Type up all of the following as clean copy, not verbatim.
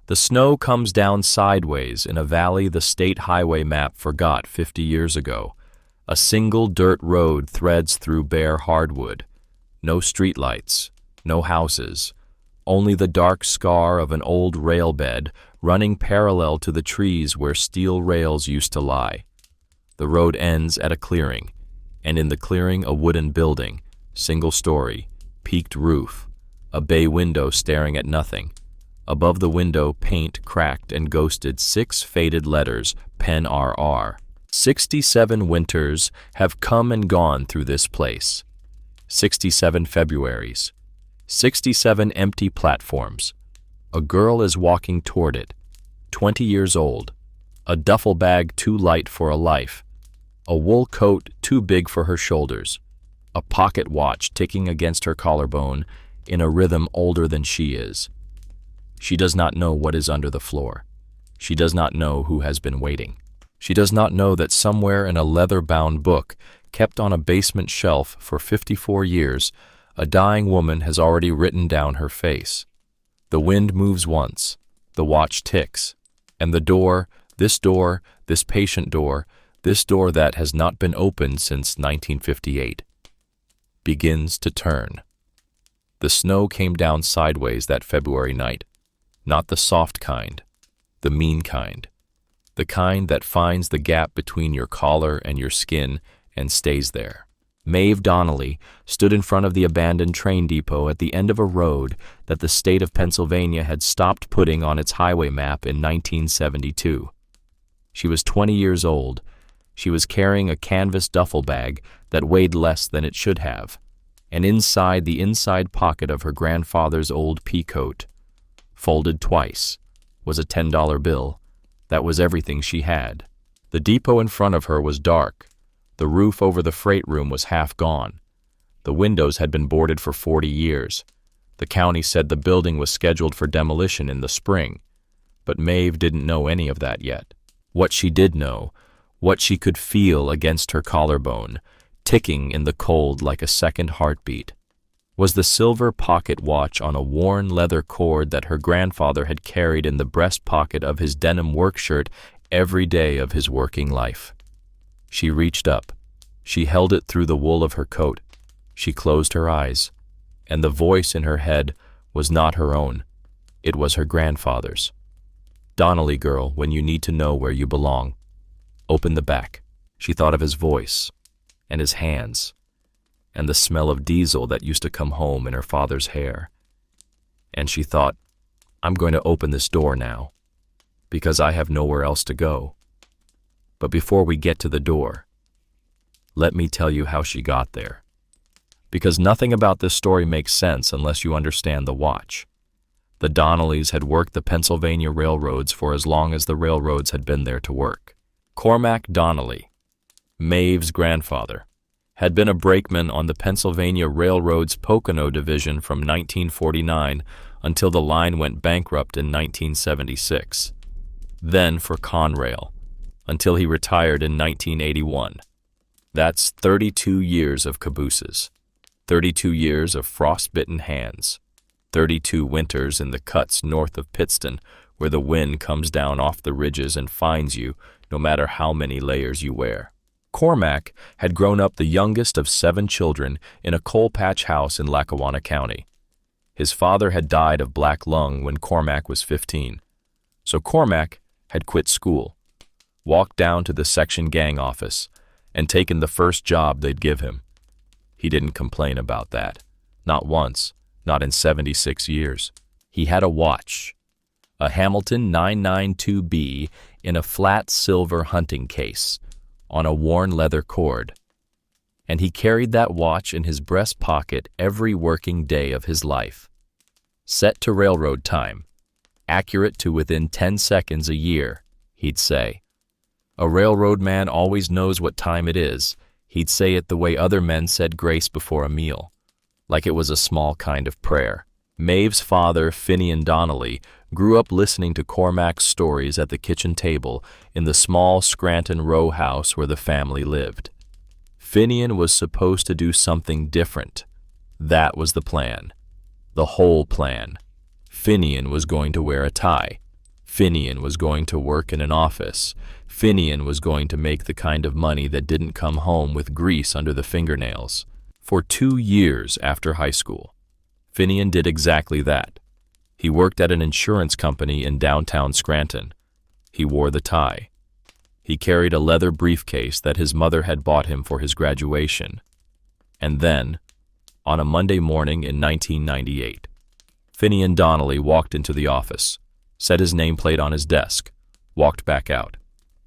The snow comes down sideways in a valley the state highway map forgot 50 years ago. A single dirt road threads through bare hardwood. No streetlights, no houses, only the dark scar of an old rail bed running parallel to the trees where steel rails used to lie. The road ends at a clearing, and in the clearing a wooden building, single story, peaked roof, a bay window staring at nothing. Above the window, paint cracked and ghosted 6 faded letters, pen RR. 67 winters have come and gone through this place. 67 Februaries. 67 empty platforms. A girl is walking toward it, 20 years old. A duffel bag too light for a life. A wool coat too big for her shoulders. A pocket watch ticking against her collarbone in a rhythm older than she is. She does not know what is under the floor. She does not know who has been waiting. She does not know that somewhere in a leather-bound book, kept on a basement shelf for 54 years, a dying woman has already written down her face. The wind moves once, the watch ticks, and the door, this patient door, this door that has not been opened since 1958, begins to turn. The snow came down sideways that February night. Not the soft kind, the mean kind. The kind that finds the gap between your collar and your skin and stays there. Maeve Donnelly stood in front of the abandoned train depot at the end of a road that the state of Pennsylvania had stopped putting on its highway map in 1972. She was 20 years old. She was carrying a canvas duffel bag that weighed less than it should have, and inside the inside pocket of her grandfather's old pea coat, folded twice, was a $10 bill. That was everything she had. The depot in front of her was dark. The roof over the freight room was half gone. The windows had been boarded for 40 years. The county said the building was scheduled for demolition in the spring, but Maeve didn't know any of that yet. What she did know, what she could feel against her collarbone, ticking in the cold like a second heartbeat, was the silver pocket watch on a worn leather cord that her grandfather had carried in the breast pocket of his denim work shirt every day of his working life. She reached up. She held it through the wool of her coat. She closed her eyes, and the voice in her head was not her own. It was her grandfather's. Donnelly girl, when you need to know where you belong, open the back. She thought of his voice, and his hands, and the smell of diesel that used to come home in her father's hair. And she thought, I'm going to open this door now, because I have nowhere else to go. But before we get to the door, let me tell you how she got there. Because nothing about this story makes sense unless you understand the watch. The Donnellys had worked the Pennsylvania railroads for as long as the railroads had been there to work. Cormac Donnelly, Maeve's grandfather, had been a brakeman on the Pennsylvania Railroad's Pocono Division from 1949 until the line went bankrupt in 1976. Then for Conrail, until he retired in 1981. That's 32 years of cabooses, 32 years of frostbitten hands, 32 winters in the cuts north of Pittston where the wind comes down off the ridges and finds you no matter how many layers you wear. Cormac had grown up the youngest of 7 children in a coal patch house in Lackawanna County. His father had died of black lung when Cormac was 15, so Cormac had quit school, walked down to the section gang office, and taken the first job they'd give him. He didn't complain about that, not once, not in 76 years. He had a watch, a Hamilton 992B in a flat silver hunting case, on a worn leather cord, and he carried that watch in his breast pocket every working day of his life. Set to railroad time, accurate to within 10 seconds a year, he'd say. A railroad man always knows what time it is. He'd say it the way other men said grace before a meal, like it was a small kind of prayer. Maeve's father, Finian Donnelly, grew up listening to Cormac's stories at the kitchen table in the small Scranton row house where the family lived. Finian was supposed to do something different. That was the plan. The whole plan. Finian was going to wear a tie. Finian was going to work in an office. Finian was going to make the kind of money that didn't come home with grease under the fingernails. For 2 years after high school, Finian did exactly that. He worked at an insurance company in downtown Scranton. He wore the tie. He carried a leather briefcase that his mother had bought him for his graduation. And then, on a Monday morning in 1998, Finian Donnelly walked into the office, set his nameplate on his desk, walked back out,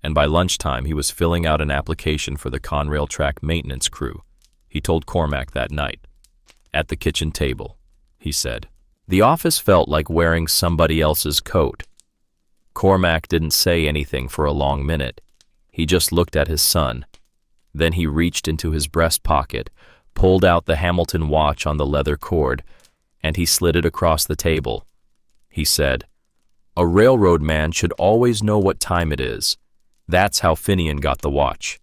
and by lunchtime he was filling out an application for the Conrail track maintenance crew. He told Cormac that night. At the kitchen table, he said. The office felt like wearing somebody else's coat. Cormac didn't say anything for a long minute. He just looked at his son. Then he reached into his breast pocket, pulled out the Hamilton watch on the leather cord, and he slid it across the table. He said, "A railroad man should always know what time it is." That's how Finian got the watch.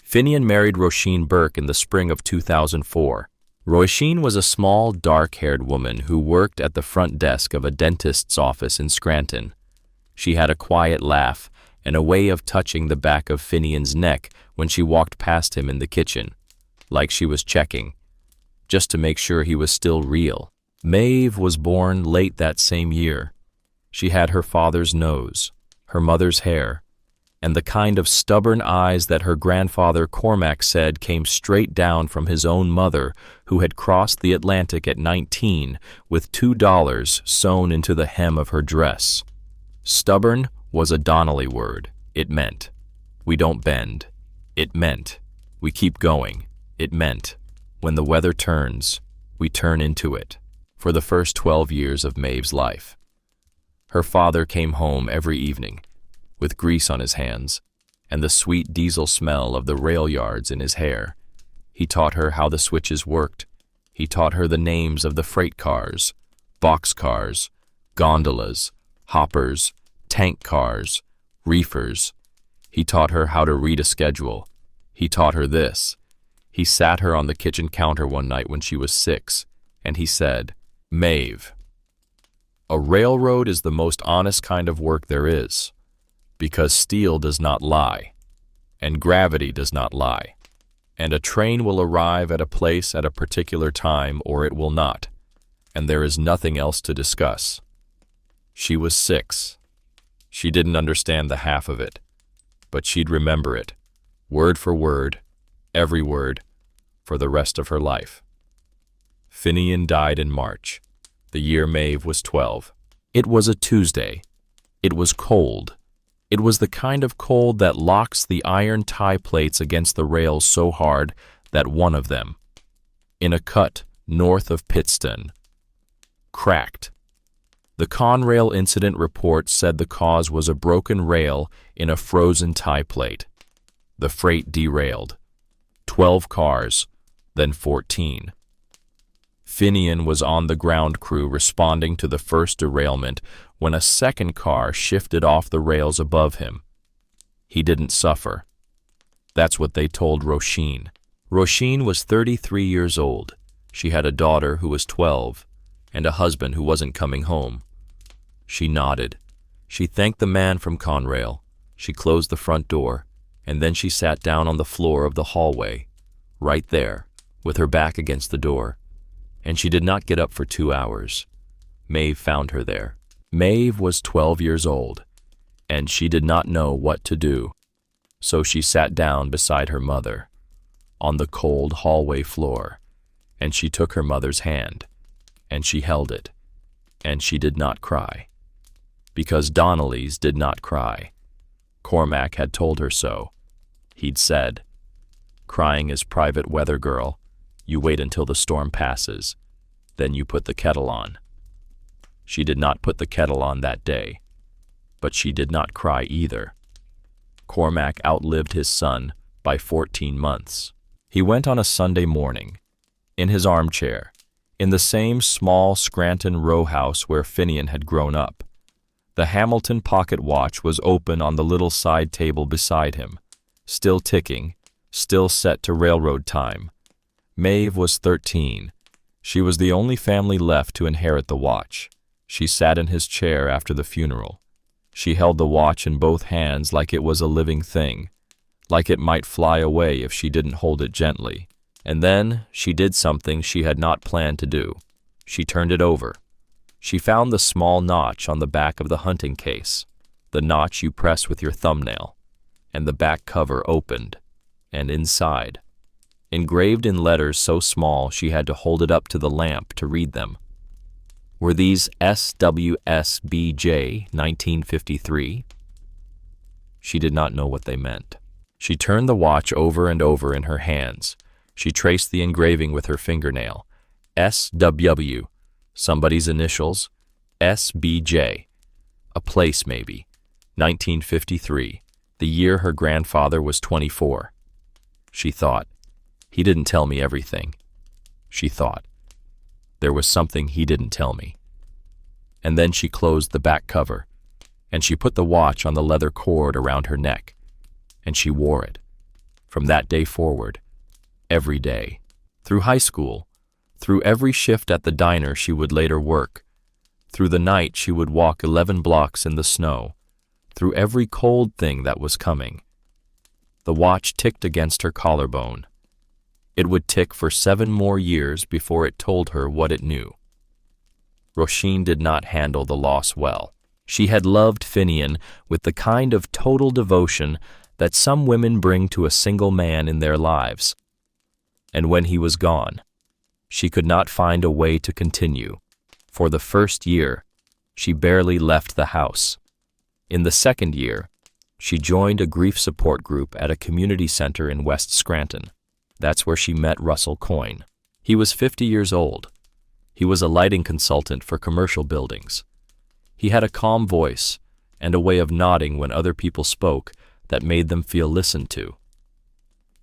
Finian married Roisin Burke in the spring of 2004. Roisin was a small, dark-haired woman who worked at the front desk of a dentist's office in Scranton. She had a quiet laugh and a way of touching the back of Finian's neck when she walked past him in the kitchen, like she was checking, just to make sure he was still real. Maeve was born late that same year. She had her father's nose, her mother's hair, and the kind of stubborn eyes that her grandfather Cormac said came straight down from his own mother, who had crossed the Atlantic at 19 with $2 sewn into the hem of her dress. Stubborn was a Donnelly word. It meant, we don't bend. It meant, we keep going. It meant, when the weather turns, we turn into it. For the first 12 years of Maeve's life, her father came home every evening, with grease on his hands and the sweet diesel smell of the rail yards in his hair. He taught her how the switches worked. He taught her the names of the freight cars, boxcars, gondolas, hoppers, tank cars, reefers. He taught her how to read a schedule. He taught her this. He sat her on the kitchen counter one night when she was 6, and he said, "Maeve, a railroad is the most honest kind of work there is, because steel does not lie, and gravity does not lie, and a train will arrive at a place at a particular time or it will not, and there is nothing else to discuss." She was 6. She didn't understand the half of it, but she'd remember it, word for word, every word, for the rest of her life. Finian died in March, the year Maeve was 12. It was a Tuesday. It was cold. It was the kind of cold that locks the iron tie plates against the rails so hard that one of them, in a cut north of Pittston, cracked. The Conrail incident report said the cause was a broken rail in a frozen tie plate. The freight derailed. 12 cars, then 14. Finian was on the ground crew responding to the first derailment when a second car shifted off the rails above him. He didn't suffer. That's what they told Roisin. Roisin was 33 years old. She had a daughter who was 12 and a husband who wasn't coming home. She nodded. She thanked the man from Conrail. She closed the front door, and then she sat down on the floor of the hallway, right there, with her back against the door. And she did not get up for 2 hours. Maeve found her there. Maeve was 12 years old, and she did not know what to do. So she sat down beside her mother, on the cold hallway floor, and she took her mother's hand, and she held it, and she did not cry. Because Donnellys did not cry. Cormac had told her so. He'd said, "Crying is private weather, girl. You wait until the storm passes. Then you put the kettle on." She did not put the kettle on that day, but she did not cry either. Cormac outlived his son by 14 months. He went on a Sunday morning, in his armchair, in the same small Scranton row house where Finian had grown up. The Hamilton pocket watch was open on the little side table beside him, still ticking, still set to railroad time. Maeve was 13. She was the only family left to inherit the watch. She sat in his chair after the funeral, She held the watch in both hands like it was a living thing, like it might fly away if she didn't hold it gently. And then she did something she had not planned to do. She turned it over. She found the small notch on the back of the hunting case, the notch you press with your thumbnail, and the back cover opened, and inside, engraved in letters so small she had to hold it up to the lamp to read them, were these SWSBJ 1953? She did not know what they meant. She turned the watch over and over in her hands. She traced the engraving with her fingernail. SW, somebody's initials, SBJ, a place maybe, 1953, the year her grandfather was 24. She thought, he didn't tell me everything. She thought, there was something he didn't tell me. And then she closed the back cover, and she put the watch on the leather cord around her neck, and she wore it. From that day forward, every day, through high school, through every shift at the diner she would later work, through the night she would walk 11 blocks in the snow, through every cold thing that was coming. The watch ticked against her collarbone. It would tick for 7 more years before it told her what it knew. Roisin did not handle the loss well. She had loved Finian with the kind of total devotion that some women bring to a single man in their lives. And when he was gone, she could not find a way to continue. For the first year, she barely left the house. In the second year, she joined a grief support group at a community center in West Scranton. That's where she met Russell Coyne. He was 50 years old. He was a lighting consultant for commercial buildings. He had a calm voice and a way of nodding when other people spoke that made them feel listened to.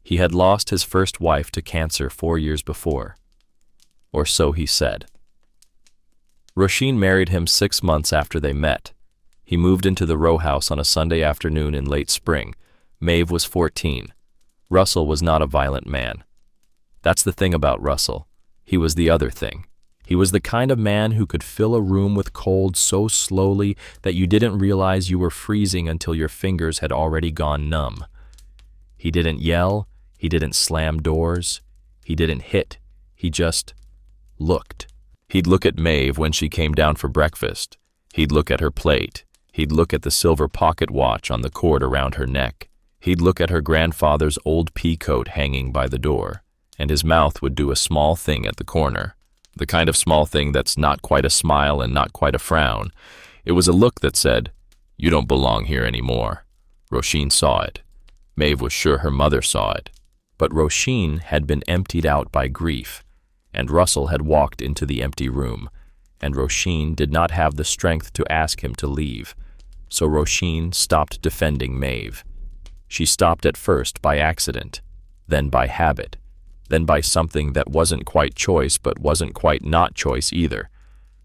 He had lost his first wife to cancer 4 years before, or so he said. Roisin married him 6 months after they met. He moved into the row house on a Sunday afternoon in late spring. Maeve was 14. Russell was not a violent man. That's the thing about Russell. He was the other thing. He was the kind of man who could fill a room with cold so slowly that you didn't realize you were freezing until your fingers had already gone numb. He didn't yell, he didn't slam doors, he didn't hit, he just looked. He'd look at Maeve when she came down for breakfast. He'd look at her plate. He'd look at the silver pocket watch on the cord around her neck. He'd look at her grandfather's old pea coat hanging by the door, and his mouth would do a small thing at the corner. The kind of small thing that's not quite a smile and not quite a frown. It was a look that said, "You don't belong here anymore." Roisin saw it. Maeve was sure her mother saw it. But Roisin had been emptied out by grief, and Russell had walked into the empty room, and Roisin did not have the strength to ask him to leave. So Roisin stopped defending Maeve. She stopped at first by accident, then by habit, then by something that wasn't quite choice but wasn't quite not choice either.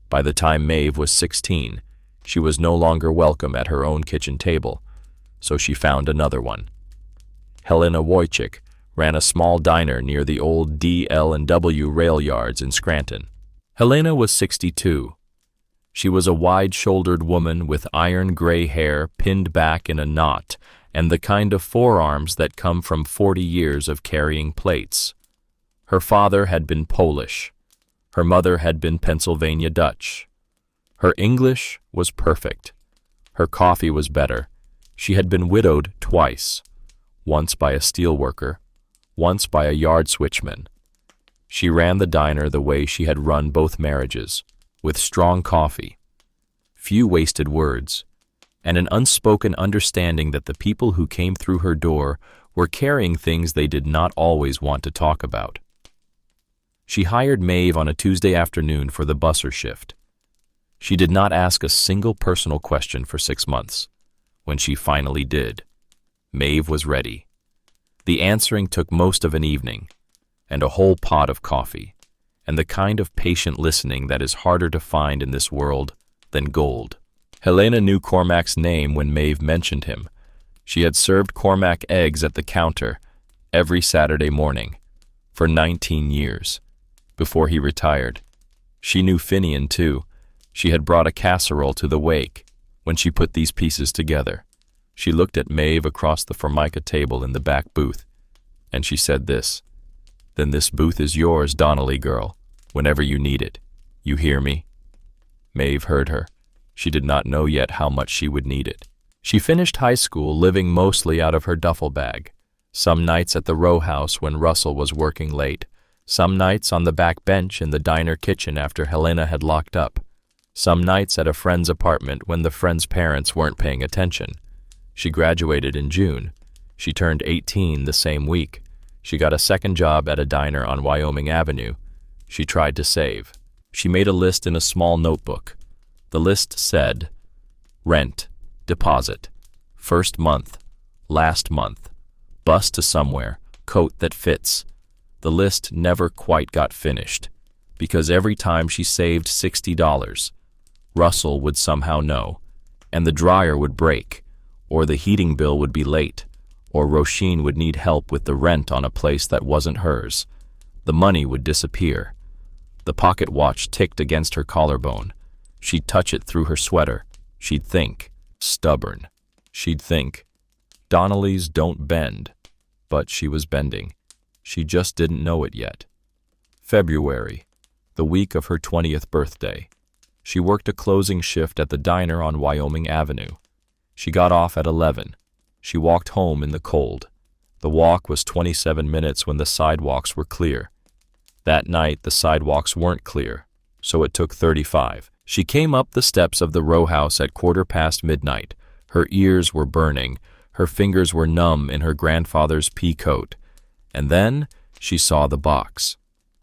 By the time Maeve was 16, she was no longer welcome at her own kitchen table, so she found another one. Helena Wojcik ran a small diner near the old D.L.&W. rail yards in Scranton. Helena was 62. She was a wide-shouldered woman with iron gray hair pinned back in a knot and the kind of forearms that come from 40 years of carrying plates. Her father had been Polish. Her mother had been Pennsylvania Dutch. Her English was perfect. Her coffee was better. She had been widowed twice, once by a steelworker, once by a yard switchman. She ran the diner the way she had run both marriages, with strong coffee, few wasted words, and an unspoken understanding that the people who came through her door were carrying things they did not always want to talk about. She hired Maeve on a Tuesday afternoon for the busser shift. She did not ask a single personal question for 6 months. When she finally did, Maeve was ready. The answering took most of an evening, and a whole pot of coffee, and the kind of patient listening that is harder to find in this world than gold. Helena knew Cormac's name when Maeve mentioned him. She had served Cormac eggs at the counter every Saturday morning for 19 years, before he retired. She knew Finian, too. She had brought a casserole to the wake when she put these pieces together. She looked at Maeve across the formica table in the back booth, and she said this, "Then this booth is yours, Donnelly girl, whenever you need it. You hear me?" Maeve heard her. She did not know yet how much she would need it. She finished high school living mostly out of her duffel bag. Some nights at the row house when Russell was working late. Some nights on the back bench in the diner kitchen after Helena had locked up. Some nights at a friend's apartment when the friend's parents weren't paying attention. She graduated in June. She turned 18 the same week. She got a second job at a diner on Wyoming Avenue. She tried to save. She made a list in a small notebook. The list said, rent, deposit, first month, last month, bus to somewhere, coat that fits. The list never quite got finished, because every time she saved $60, Russell would somehow know, and the dryer would break, or the heating bill would be late, or Roisin would need help with the rent on a place that wasn't hers. The money would disappear. The pocket watch ticked against her collarbone. She'd touch it through her sweater. She'd think, stubborn. She'd think, Donnellys don't bend. But she was bending. She just didn't know it yet. February, the week of her 20th birthday. She worked a closing shift at the diner on Wyoming Avenue. She got off at 11. She walked home in the cold. The walk was 27 minutes when the sidewalks were clear. That night, the sidewalks weren't clear, so it took 35. She came up the steps of the row house at midnight. Her ears were burning. Her fingers were numb in her grandfather's pea coat. And then she saw the box.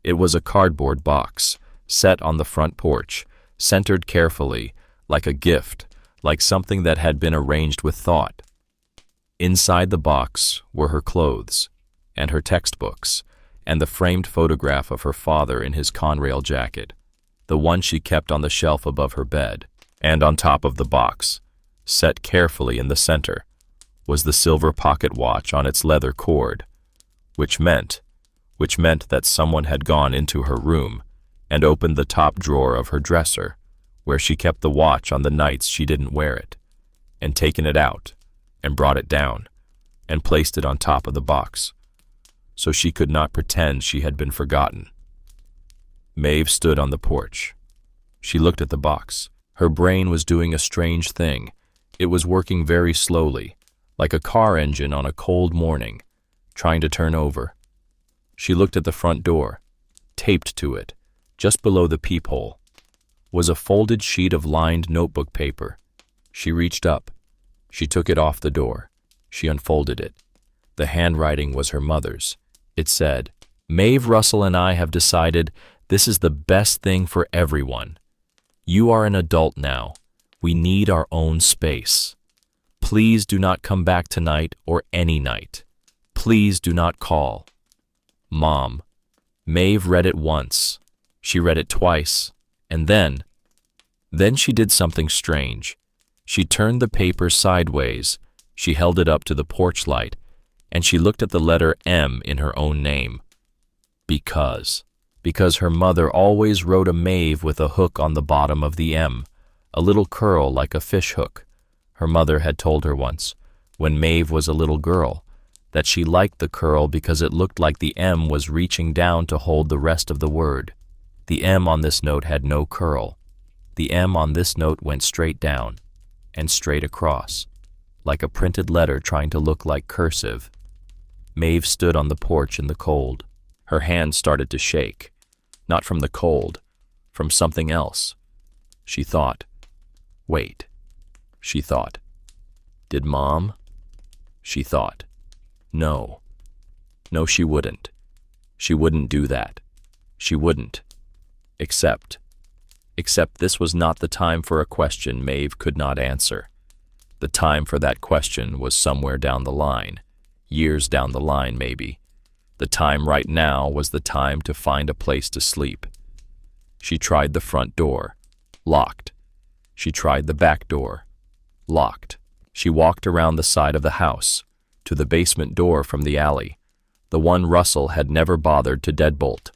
It was a cardboard box, set on the front porch, centered carefully, like a gift, like something that had been arranged with thought. Inside the box were her clothes, and her textbooks, and the framed photograph of her father in his Conrail jacket, the one she kept on the shelf above her bed. And on top of the box, set carefully in the center, was the silver pocket watch on its leather cord, which meant that someone had gone into her room and opened the top drawer of her dresser, where she kept the watch on the nights she didn't wear it, and taken it out, and brought it down, and placed it on top of the box, so she could not pretend she had been forgotten. Maeve stood on the porch. She looked at the box. Her brain was doing a strange thing. It was working very slowly, like a car engine on a cold morning, trying to turn over. She looked at the front door. Taped to it, just below the peephole, was a folded sheet of lined notebook paper. She reached up. She took it off the door. She unfolded it. The handwriting was her mother's. It said, "Maeve, Russell and I have decided this is the best thing for everyone. You are an adult now. We need our own space. Please do not come back tonight or any night. Please do not call. Mom." Maeve read it once. She read it twice. And then she did something strange. She turned the paper sideways. She held it up to the porch light, and she looked at the letter M in her own name. Because her mother always wrote a Maeve with a hook on the bottom of the M, a little curl like a fish hook. Her mother had told her once, when Maeve was a little girl, that she liked the curl because it looked like the M was reaching down to hold the rest of the word. The M on this note had no curl. The M on this note went straight down and straight across, like a printed letter trying to look like cursive. Maeve stood on the porch in the cold. Her hands started to shake, not from the cold, from something else. She thought, wait, she thought, did Mom? She thought, no, she wouldn't. She wouldn't do that. She wouldn't. Except this was not the time for a question Maeve could not answer. The time for that question was somewhere down the line, years down the line maybe. The time right now was the time to find a place to sleep. She tried the front door, locked. She tried the back door, locked. She walked around the side of the house, to the basement door from the alley, the one Russell had never bothered to deadbolt,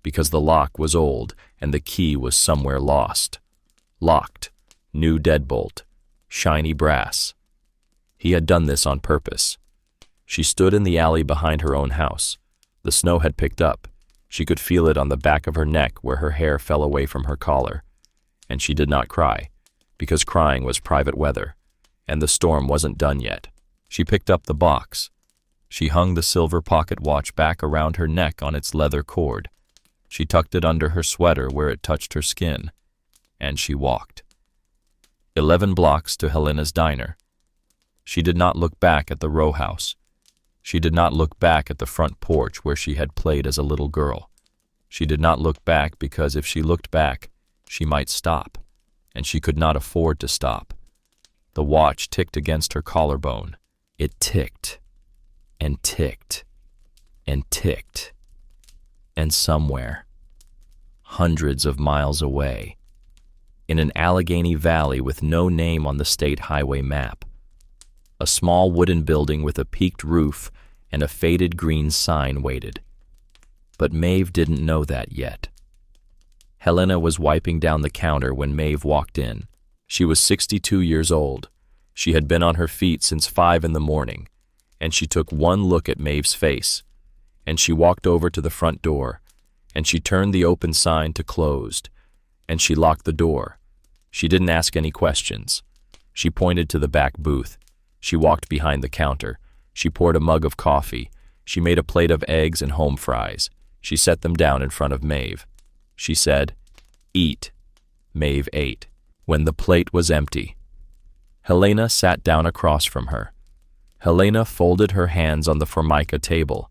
because the lock was old and the key was somewhere lost. Locked, new deadbolt. shiny brass. He had done this on purpose. She stood in the alley behind her own house. The snow had picked up. She could feel it on the back of her neck where her hair fell away from her collar. And she did not cry, because crying was private weather, and the storm wasn't done yet. She picked up the box. She hung the silver pocket watch back around her neck on its leather cord. She tucked it under her sweater where it touched her skin, and she walked. 11 blocks to Helena's diner. She did not look back at the row house. She did not look back at the front porch where she had played as a little girl. She did not look back because if she looked back, she might stop, and she could not afford to stop. The watch ticked against her collarbone. It ticked, and ticked, and ticked. And somewhere, hundreds of miles away, in an Allegheny Valley with no name on the state highway map, a small wooden building with a peaked roof and a faded green sign waited. But Maeve didn't know that yet. Helena was wiping down the counter when Maeve walked in. She was 62 years old. She had been on her feet since 5 in the morning, and she took one look at Maeve's face, and she walked over to the front door, and she turned the open sign to closed, and she locked the door. She didn't ask any questions. She pointed to the back booth. She walked behind the counter. She poured a mug of coffee. She made a plate of eggs and home fries. She set them down in front of Maeve. She said, "Eat." Maeve ate. When the plate was empty, Helena sat down across from her. Helena folded her hands on the formica table.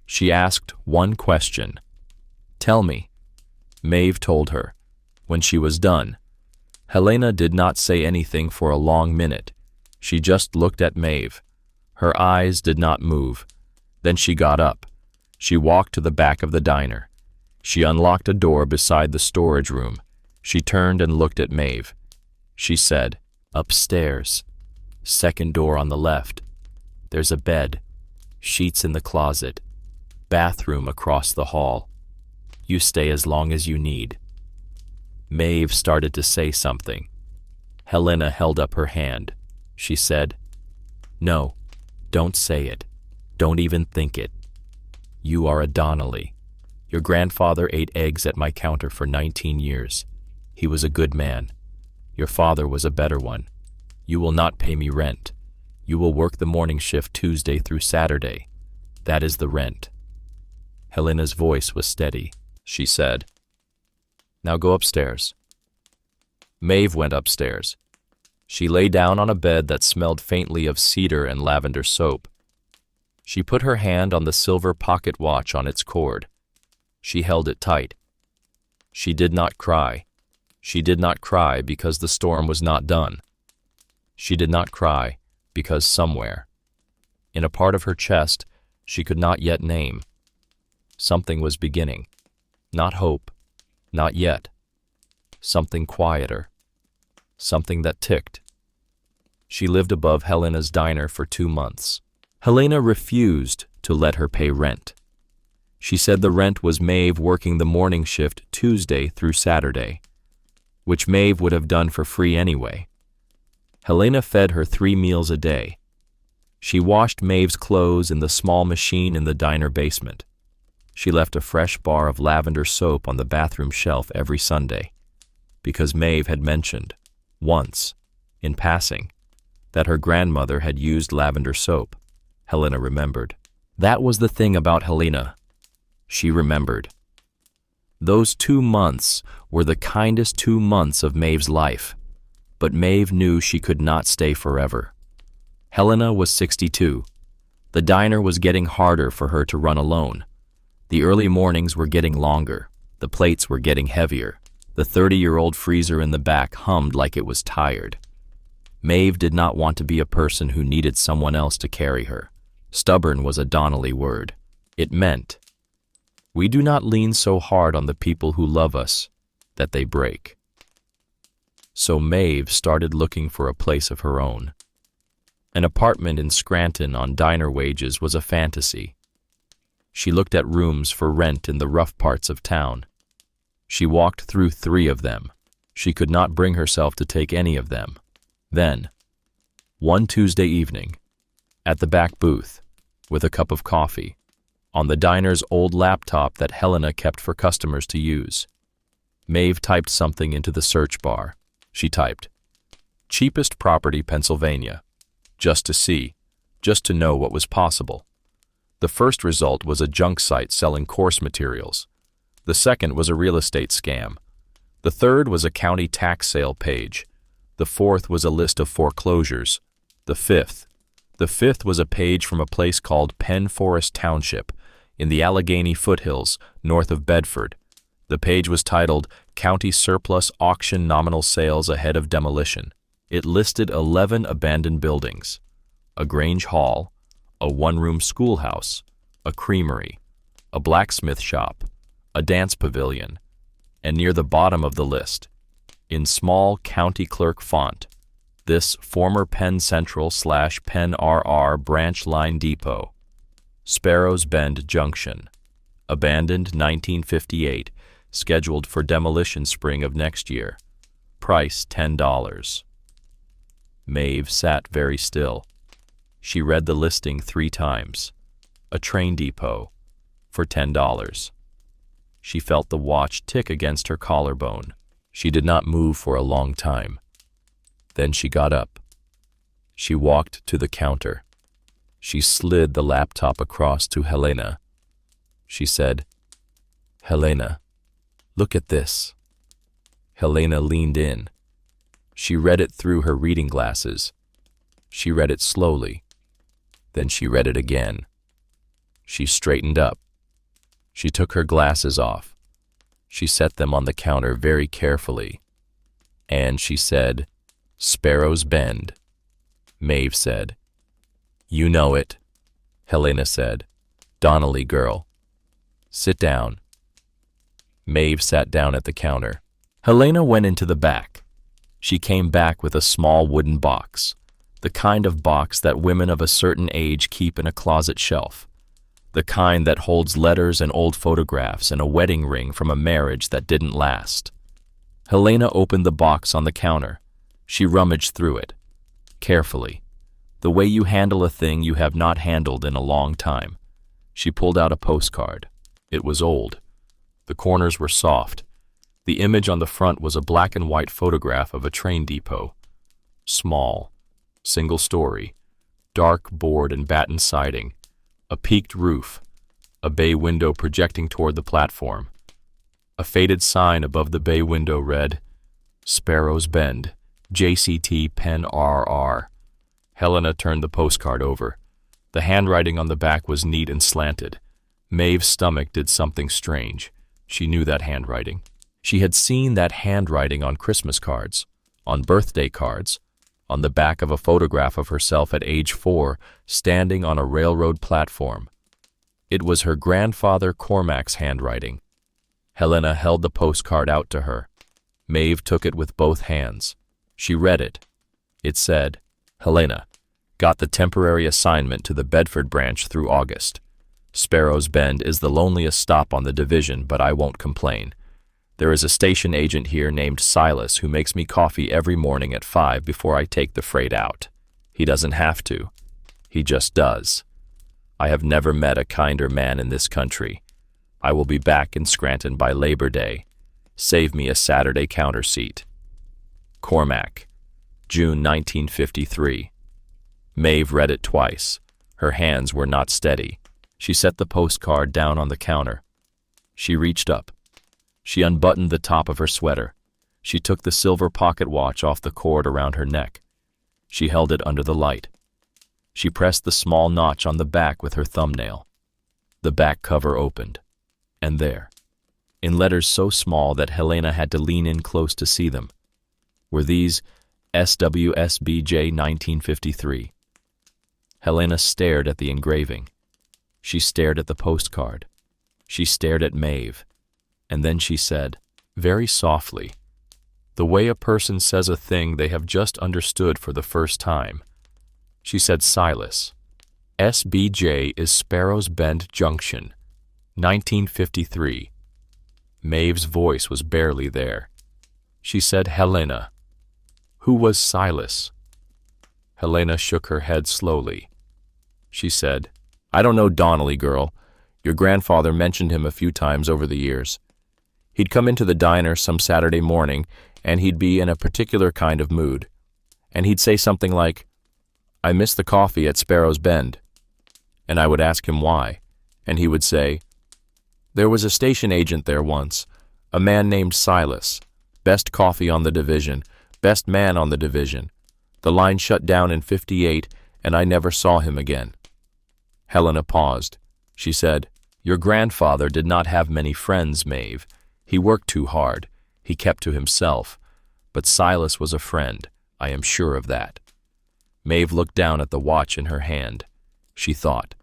She asked one question. "Tell me." Maeve told her. When she was done, Helena did not say anything for a long minute. She just looked at Maeve. Her eyes did not move. Then she got up. She walked to the back of the diner. She unlocked a door beside the storage room. She turned and looked at Maeve. She said, "Upstairs. Second door on the left. There's a bed. Sheets in the closet. Bathroom across the hall. You stay as long as you need." Maeve started to say something. Helena held up her hand. She said, "No, don't say it. Don't even think it. You are a Donnelly. Your grandfather ate eggs at my counter for 19 years. He was a good man. Your father was a better one. You will not pay me rent. You will work the morning shift Tuesday through Saturday. That is the rent." Helena's voice was steady. She said, "Now go upstairs." Maeve went upstairs. She lay down on a bed that smelled faintly of cedar and lavender soap. She put her hand on the silver pocket watch on its cord. She held it tight. She did not cry. She did not cry because the storm was not done. She did not cry because somewhere, in a part of her chest she could not yet name, something was beginning. Not hope, not yet. Something quieter. Something that ticked. She lived above Helena's diner for 2 months. Helena refused to let her pay rent. She said the rent was Maeve working the morning shift Tuesday through Saturday, which Maeve would have done for free anyway. Helena fed her 3 meals a day. She washed Maeve's clothes in the small machine in the diner basement. She left a fresh bar of lavender soap on the bathroom shelf every Sunday, because Maeve had mentioned, once, in passing, that her grandmother had used lavender soap. Helena remembered. That was the thing about Helena. She remembered. Those 2 months were the kindest 2 months of Maeve's life, but Maeve knew she could not stay forever. Helena was 62. The diner was getting harder for her to run alone. The early mornings were getting longer. The plates were getting heavier. The 30-year-old freezer in the back hummed like it was tired. Maeve did not want to be a person who needed someone else to carry her. Stubborn was a Donnelly word. It meant, we do not lean so hard on the people who love us that they break. So Maeve started looking for a place of her own. An apartment in Scranton on diner wages was a fantasy. She looked at rooms for rent in the rough parts of town. She walked through 3 of them. She could not bring herself to take any of them. Then, One Tuesday evening, at the back booth, with a cup of coffee, on the diner's old laptop that Helena kept for customers to use, Maeve typed something into the search bar. She typed, "Cheapest property, Pennsylvania," just to see, just to know what was possible. The first result was a junk site selling course materials. The second was a real estate scam. The third was a county tax sale page. The fourth was a list of foreclosures. The fifth was a page from a place called Penn Forest Township in the Allegheny foothills north of Bedford. The page was titled County Surplus Auction Nominal Sales Ahead of Demolition. It listed 11 abandoned buildings, a Grange Hall, a one-room schoolhouse, a creamery, a blacksmith shop, a dance pavilion, and near the bottom of the list, in small county clerk font, this former Penn Central / Penn RR branch line depot, Sparrows Bend Junction, abandoned 1958, scheduled for demolition spring of next year, price $10. Maeve sat very still. She read the listing 3 times. A train depot, for $10. She felt the watch tick against her collarbone. She did not move for a long time. Then she got up. She walked to the counter. She slid the laptop across to Helena. She said, "Helena, look at this." Helena leaned in. She read it through her reading glasses. She read it slowly. Then she read it again. She straightened up. She took her glasses off. She set them on the counter very carefully. And she said, "Sparrows Bend." Maeve said, "You know it." Helena said, "Donnelly girl. Sit down." Maeve sat down at the counter. Helena went into the back. She came back with a small wooden box, the kind of box that women of a certain age keep in a closet shelf, the kind that holds letters and old photographs and a wedding ring from a marriage that didn't last. Helena opened the box on the counter. She rummaged through it, carefully, the way you handle a thing you have not handled in a long time. She pulled out a postcard. It was old. The corners were soft. The image on the front was a black and white photograph of a train depot. Small, single story, dark board and batten siding, a peaked roof, a bay window projecting toward the platform. A faded sign above the bay window read, "Sparrows Bend, JCT Penn RR." Helena turned the postcard over. The handwriting on the back was neat and slanted. Maeve's stomach did something strange. She knew that handwriting. She had seen that handwriting on Christmas cards, on birthday cards, on the back of a photograph of herself at age 4, standing on a railroad platform. It was her grandfather Cormac's handwriting. Helena held the postcard out to her. Maeve took it with both hands. She read it. It said, "Helena, got the temporary assignment to the Bedford branch through August. Sparrows Bend is the loneliest stop on the division, but I won't complain. There is a station agent here named Silas who makes me coffee every morning at 5 before I take the freight out. He doesn't have to. He just does. I have never met a kinder man in this country. I will be back in Scranton by Labor Day. Save me a Saturday counter seat. Cormac, June 1953. Maeve read it twice. Her hands were not steady. She set the postcard down on the counter. She reached up. She unbuttoned the top of her sweater. She took the silver pocket watch off the cord around her neck. She held it under the light. She pressed the small notch on the back with her thumbnail. The back cover opened. And there, in letters so small that Helena had to lean in close to see them, were these SWSBJ 1953. Helena stared at the engraving. She stared at the postcard. She stared at Maeve. And then she said, very softly, the way a person says a thing they have just understood for the first time. She said, "Silas, SBJ is Sparrows Bend Junction, 1953. Maeve's voice was barely there. She said, "Helena, who was Silas?" Helena shook her head slowly. She said, I don't know Donnelly, girl. Your grandfather mentioned him a few times over the years. He'd come into the diner some Saturday morning, and he'd be in a particular kind of mood. And he'd say something like, I miss the coffee at Sparrow's Bend. And I would ask him why, and he would say, there was a station agent there once, a man named Silas, best coffee on the division, best man on the division. The line shut down in '58, and I never saw him again. Helena paused. She said, your grandfather did not have many friends, Maeve. He worked too hard. He kept to himself. But Silas was a friend. I am sure of that. Maeve looked down at the watch in her hand. She thought,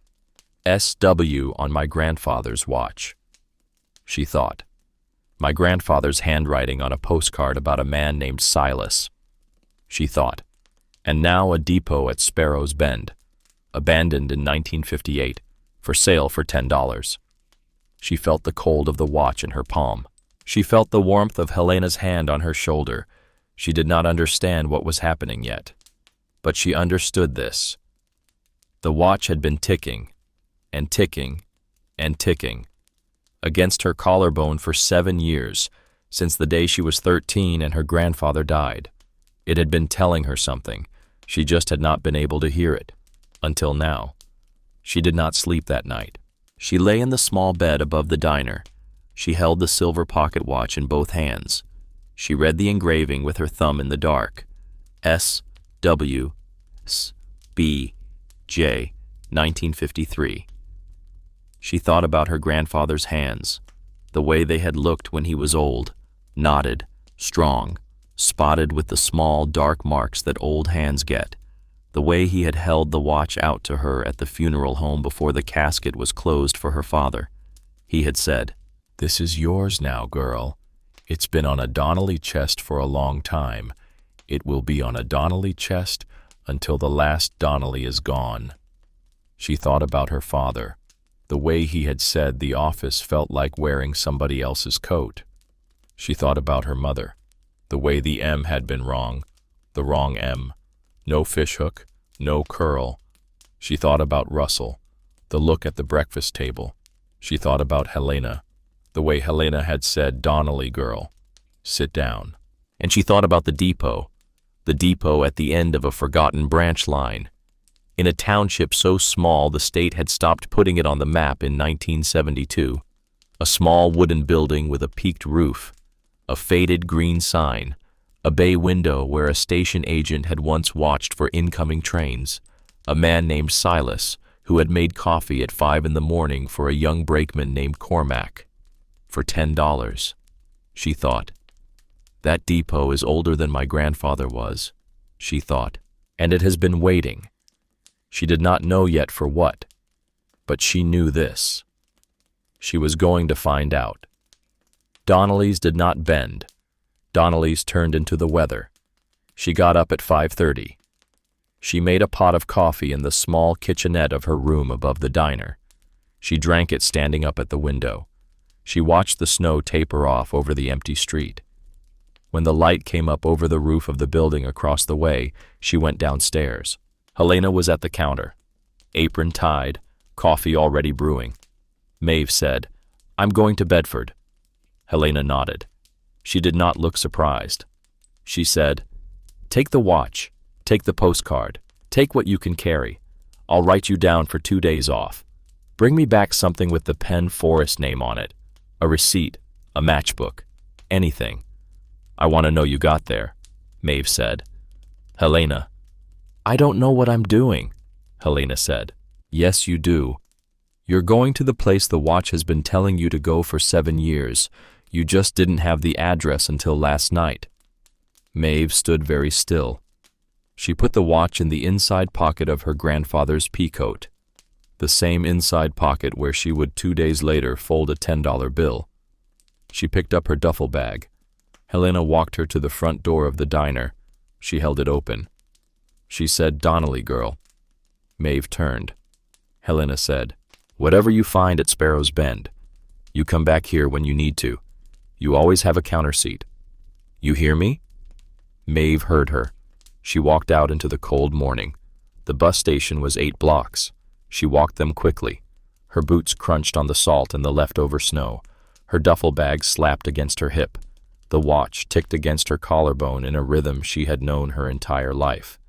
SW on my grandfather's watch. She thought, my grandfather's handwriting on a postcard about a man named Silas. She thought, and now a depot at Sparrow's Bend, abandoned in 1958, for sale for $10. She felt the cold of the watch in her palm. She felt the warmth of Helena's hand on her shoulder. She did not understand what was happening yet. But she understood this. The watch had been ticking, and ticking, and ticking, against her collarbone for 7 years, since the day she was 13 and her grandfather died. It had been telling her something. She just had not been able to hear it. Until now. She did not sleep that night. She lay in the small bed above the diner. She held the silver pocket watch in both hands. She read the engraving with her thumb in the dark. S.W. B.J. 1953. She thought about her grandfather's hands, the way they had looked when he was old, knotted, strong, spotted with the small, dark marks that old hands get, the way he had held the watch out to her at the funeral home before the casket was closed for her father. He had said, this is yours now, girl. It's been on a Donnelly chest for a long time. It will be on a Donnelly chest until the last Donnelly is gone. She thought about her father, the way he had said the office felt like wearing somebody else's coat. She thought about her mother, the way the M had been wrong, the wrong M. No fishhook, no curl. She thought about Russell, the look at the breakfast table. She thought about Helena, the way Helena had said, Donnelly girl, sit down. And she thought about the depot at the end of a forgotten branch line. In a township so small the state had stopped putting it on the map in 1972. A small wooden building with a peaked roof, a faded green sign, a bay window where a station agent had once watched for incoming trains, a man named Silas who had made coffee at 5 in the morning for a young brakeman named Cormac. For $10, she thought. That depot is older than my grandfather was, she thought, and it has been waiting. She did not know yet for what, but she knew this. She was going to find out. Donnellys did not bend. Donnellys turned into the weather. She got up at 5:30. She made a pot of coffee in the small kitchenette of her room above the diner. She drank it standing up at the window. She watched the snow taper off over the empty street. When the light came up over the roof of the building across the way, she went downstairs. Helena was at the counter, apron tied, coffee already brewing. Maeve said, I'm going to Bedford. Helena nodded. She did not look surprised. She said, take the watch, take the postcard, take what you can carry. I'll write you down for 2 days off. Bring me back something with the Penn Forest name on it, a receipt, a matchbook, anything. I want to know you got there, Maeve said. Helena, I don't know what I'm doing, Helena said. Yes, you do. You're going to the place the watch has been telling you to go for 7 years. You just didn't have the address until last night. Maeve stood very still. She put the watch in the inside pocket of her grandfather's peacoat, the same inside pocket where she would 2 days later fold a $10 bill. She picked up her duffel bag. Helena walked her to the front door of the diner. She held it open. She said, Donnelly girl. Maeve turned. Helena said, whatever you find at Sparrow's Bend, you come back here when you need to. You always have a counter seat. You hear me? Maeve heard her. She walked out into the cold morning. The bus station was 8 blocks. She walked them quickly. Her boots crunched on the salt and the leftover snow. Her duffel bag slapped against her hip. The watch ticked against her collarbone in a rhythm she had known her entire life.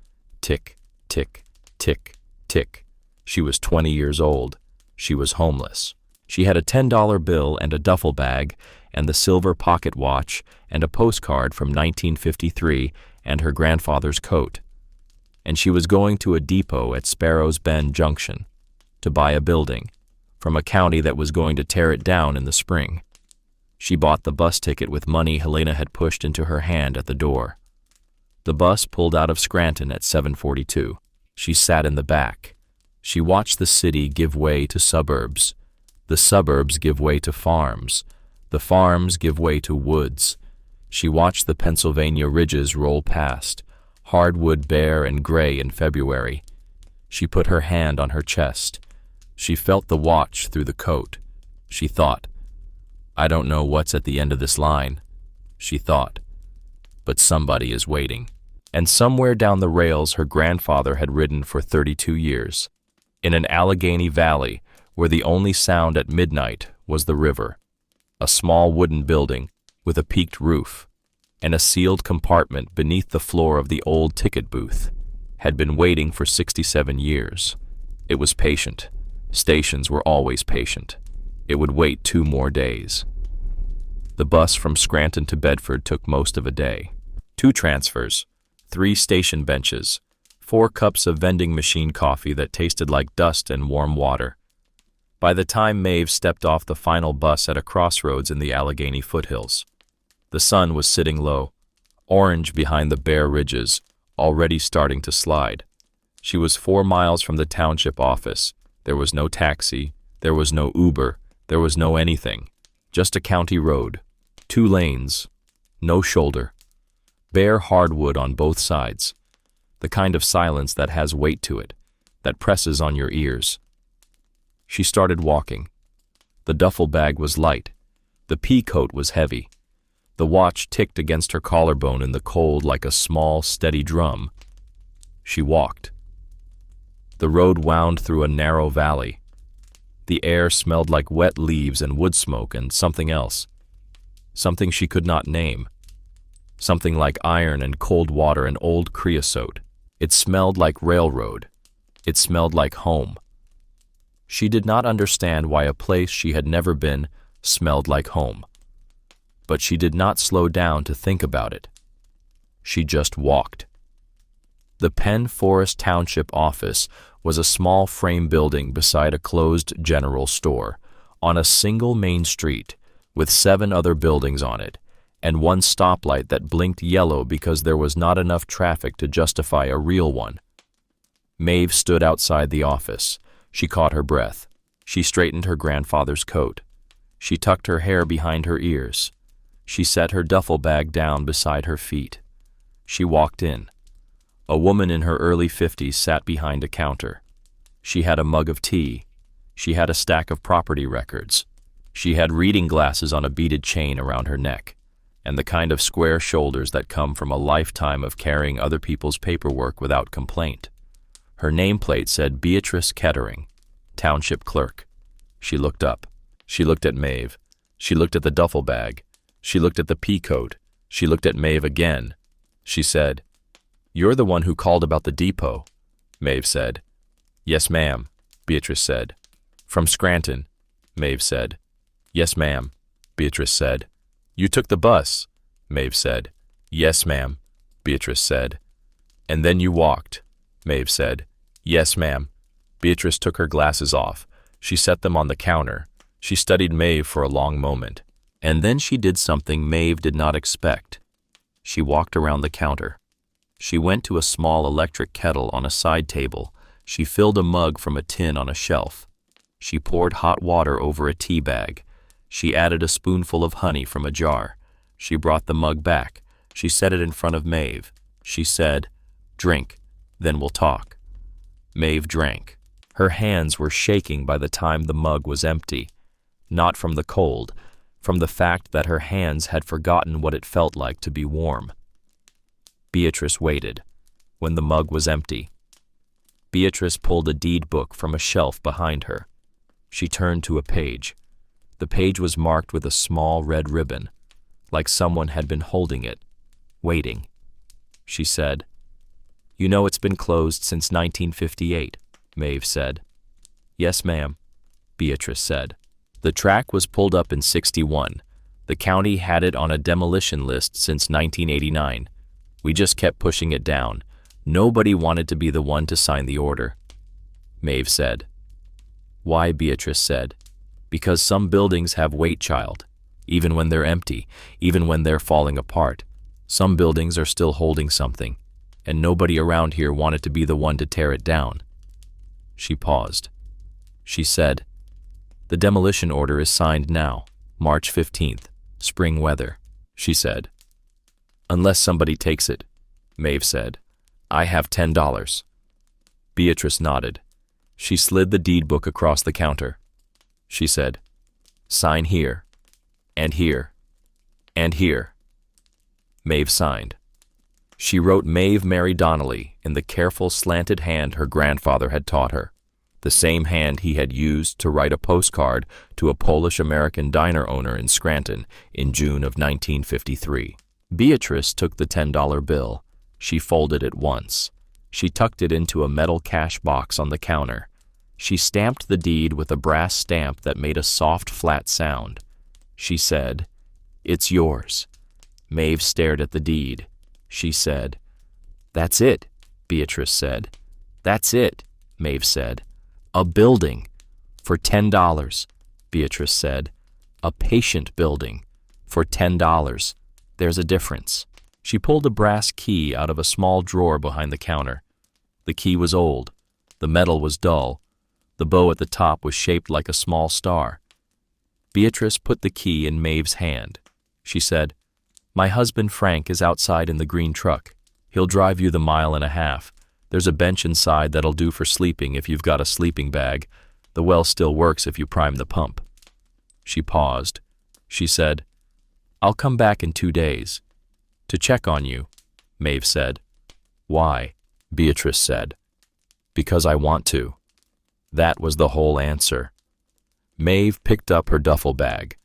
Tick, tick, tick, tick. She was 20 years old. She was homeless. She had a $10 bill and a duffel bag and the silver pocket watch and a postcard from 1953 and her grandfather's coat. And she was going to a depot at Sparrow's Bend Junction to buy a building from a county that was going to tear it down in the spring. She bought the bus ticket with money Helena had pushed into her hand at the door. The bus pulled out of Scranton at 7:42. She sat in the back. She watched the city give way to suburbs. The suburbs give way to farms. The farms give way to woods. She watched the Pennsylvania ridges roll past, hardwood bare and gray in February. She put her hand on her chest. She felt the watch through the coat. She thought, I don't know what's at the end of this line, she thought, but somebody is waiting. And somewhere down the rails her grandfather had ridden for 32 years, in an Allegheny valley where the only sound at midnight was the river. A small wooden building with a peaked roof and a sealed compartment beneath the floor of the old ticket booth had been waiting for 67 years. It was patient. Stations were always patient. It would wait 2 more days. The bus from Scranton to Bedford took most of a day. 2 transfers, 3 station benches, 4 cups of vending machine coffee that tasted like dust and warm water. By the time Maeve stepped off the final bus at a crossroads in the Allegheny foothills, the sun was sitting low, orange behind the bare ridges, already starting to slide. She was 4 miles from the township office. There was no taxi, there was no Uber, there was no anything. Just a county road, 2 lanes, no shoulder, bare hardwood on both sides, the kind of silence that has weight to it, that presses on your ears. She started walking. The duffel bag was light. The pea coat was heavy. The watch ticked against her collarbone in the cold like a small, steady drum. She walked. The road wound through a narrow valley. The air smelled like wet leaves and wood smoke and something else. Something she could not name. Something like iron and cold water and old creosote. It smelled like railroad. It smelled like home. She did not understand why a place she had never been smelled like home. But she did not slow down to think about it. She just walked. The Penn Forest Township office was a small frame building beside a closed general store, on a single main street, with 7 other buildings on it, and 1 stoplight that blinked yellow because there was not enough traffic to justify a real one. Maeve stood outside the office. She caught her breath. She straightened her grandfather's coat. She tucked her hair behind her ears. She set her duffel bag down beside her feet. She walked in. A woman in her early 50s sat behind a counter. She had a mug of tea. She had a stack of property records. She had reading glasses on a beaded chain around her neck, and the kind of square shoulders that come from a lifetime of carrying other people's paperwork without complaint. Her nameplate said Beatrice Kettering, Township Clerk. She looked up. She looked at Maeve. She looked at the duffel bag. She looked at the pea coat. She looked at Maeve again. She said, "You're the one who called about the depot," Maeve said. "Yes, ma'am," Beatrice said. "From Scranton," Maeve said. "Yes, ma'am," Beatrice said. "You took the bus," Maeve said. "Yes, ma'am," Beatrice said. "And then you walked," Maeve said. "Yes, ma'am." Beatrice took her glasses off. She set them on the counter. She studied Maeve for a long moment. And then she did something Maeve did not expect. She walked around the counter. She went to a small electric kettle on a side table. She filled a mug from a tin on a shelf. She poured hot water over a tea bag. She added a spoonful of honey from a jar. She brought the mug back. She set it in front of Maeve. She said, "Drink, then we'll talk." Maeve drank. Her hands were shaking by the time the mug was empty. Not from the cold, from the fact that her hands had forgotten what it felt like to be warm. Beatrice waited. When the mug was empty, Beatrice pulled a deed book from a shelf behind her. She turned to a page. The page was marked with a small red ribbon, like someone had been holding it, waiting. She said, "You know it's been closed since 1958, Maeve said. "Yes, ma'am," Beatrice said. The track was pulled up in '61. The county had it on a demolition list since 1989. We just kept pushing it down. Nobody wanted to be the one to sign the order. Maeve said. "Why?" Beatrice said. "Because some buildings have weight, child. Even when they're empty, even when they're falling apart. Some buildings are still holding something, and nobody around here wanted to be the one to tear it down." She paused. She said, "The demolition order is signed now, March 15th, spring weather," she said. "Unless somebody takes it," Maeve said. "I have $10. Beatrice nodded. She slid the deed book across the counter. She said, "Sign here, and here, and here." Maeve signed. She wrote Maeve Mary Donnelly in the careful slanted hand her grandfather had taught her, the same hand he had used to write a postcard to a Polish-American diner owner in Scranton in June of 1953. Beatrice took the $10 bill. She folded it once. She tucked it into a metal cash box on the counter. She stamped the deed with a brass stamp that made a soft, flat sound. She said, "It's yours." Maeve stared at the deed. She said, "That's it," Beatrice said. "That's it," Maeve said. "A building for $10, Beatrice said. "A patient building for $10. There's a difference." She pulled a brass key out of a small drawer behind the counter. The key was old. The metal was dull. The bow at the top was shaped like a small star. Beatrice put the key in Maeve's hand. She said, "My husband Frank is outside in the green truck. He'll drive you the 1.5 miles. There's a bench inside that'll do for sleeping if you've got a sleeping bag. The well still works if you prime the pump." She paused. She said, "I'll come back in 2 days. To check on you," Maeve said. "Why?" Beatrice said. "Because I want to." That was the whole answer. Maeve picked up her duffel bag.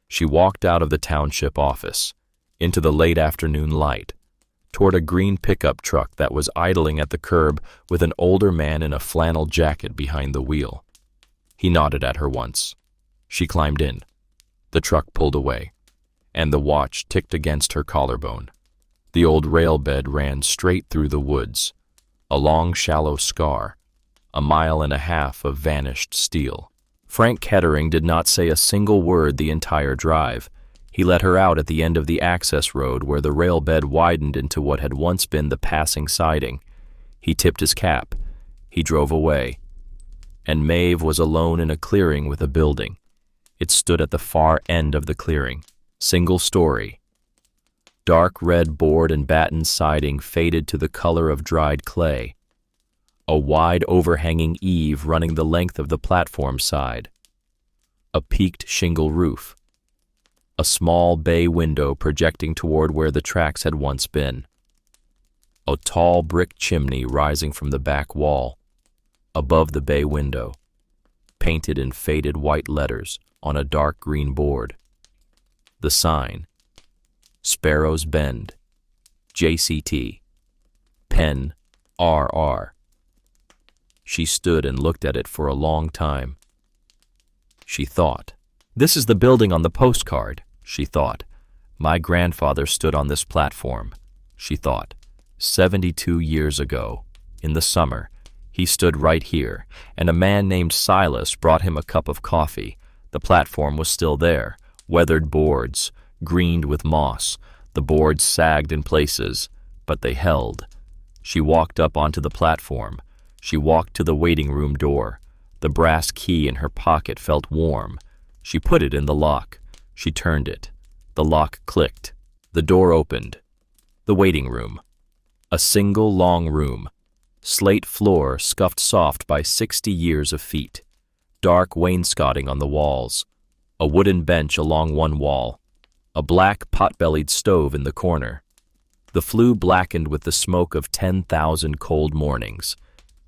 She walked out of the township office, into the late afternoon light, toward a green pickup truck that was idling at the curb with an older man in a flannel jacket behind the wheel. He nodded at her once. She climbed in. The truck pulled away, and the watch ticked against her collarbone. The old rail bed ran straight through the woods, a long, shallow scar, 1.5 miles of vanished steel. Frank Kettering did not say a single word the entire drive. He let her out at the end of the access road where the rail bed widened into what had once been the passing siding. He tipped his cap. He drove away. And Maeve was alone in a clearing with a building. It stood at the far end of the clearing, single story. Dark red board and batten siding faded to the color of dried clay. A wide overhanging eave running the length of the platform side. A peaked shingle roof. A small bay window projecting toward where the tracks had once been. A tall brick chimney rising from the back wall, above the bay window, painted in faded white letters on a dark green board. The sign, Sparrow's Bend, JCT, Pen, RR. She stood and looked at it for a long time. She thought, "This is the building on the postcard," she thought. "My grandfather stood on this platform," she thought. 72 years ago, in the summer, he stood right here, and a man named Silas brought him a cup of coffee. The platform was still there, weathered boards, greened with moss. The boards sagged in places, but they held. She walked up onto the platform. She walked to the waiting room door. The brass key in her pocket felt warm. She put it in the lock. She turned it. The lock clicked. The door opened. The waiting room. A single long room. Slate floor scuffed soft by 60 years of feet. Dark wainscoting on the walls. A wooden bench along one wall. A black pot-bellied stove in the corner. The flue blackened with the smoke of 10,000 cold mornings.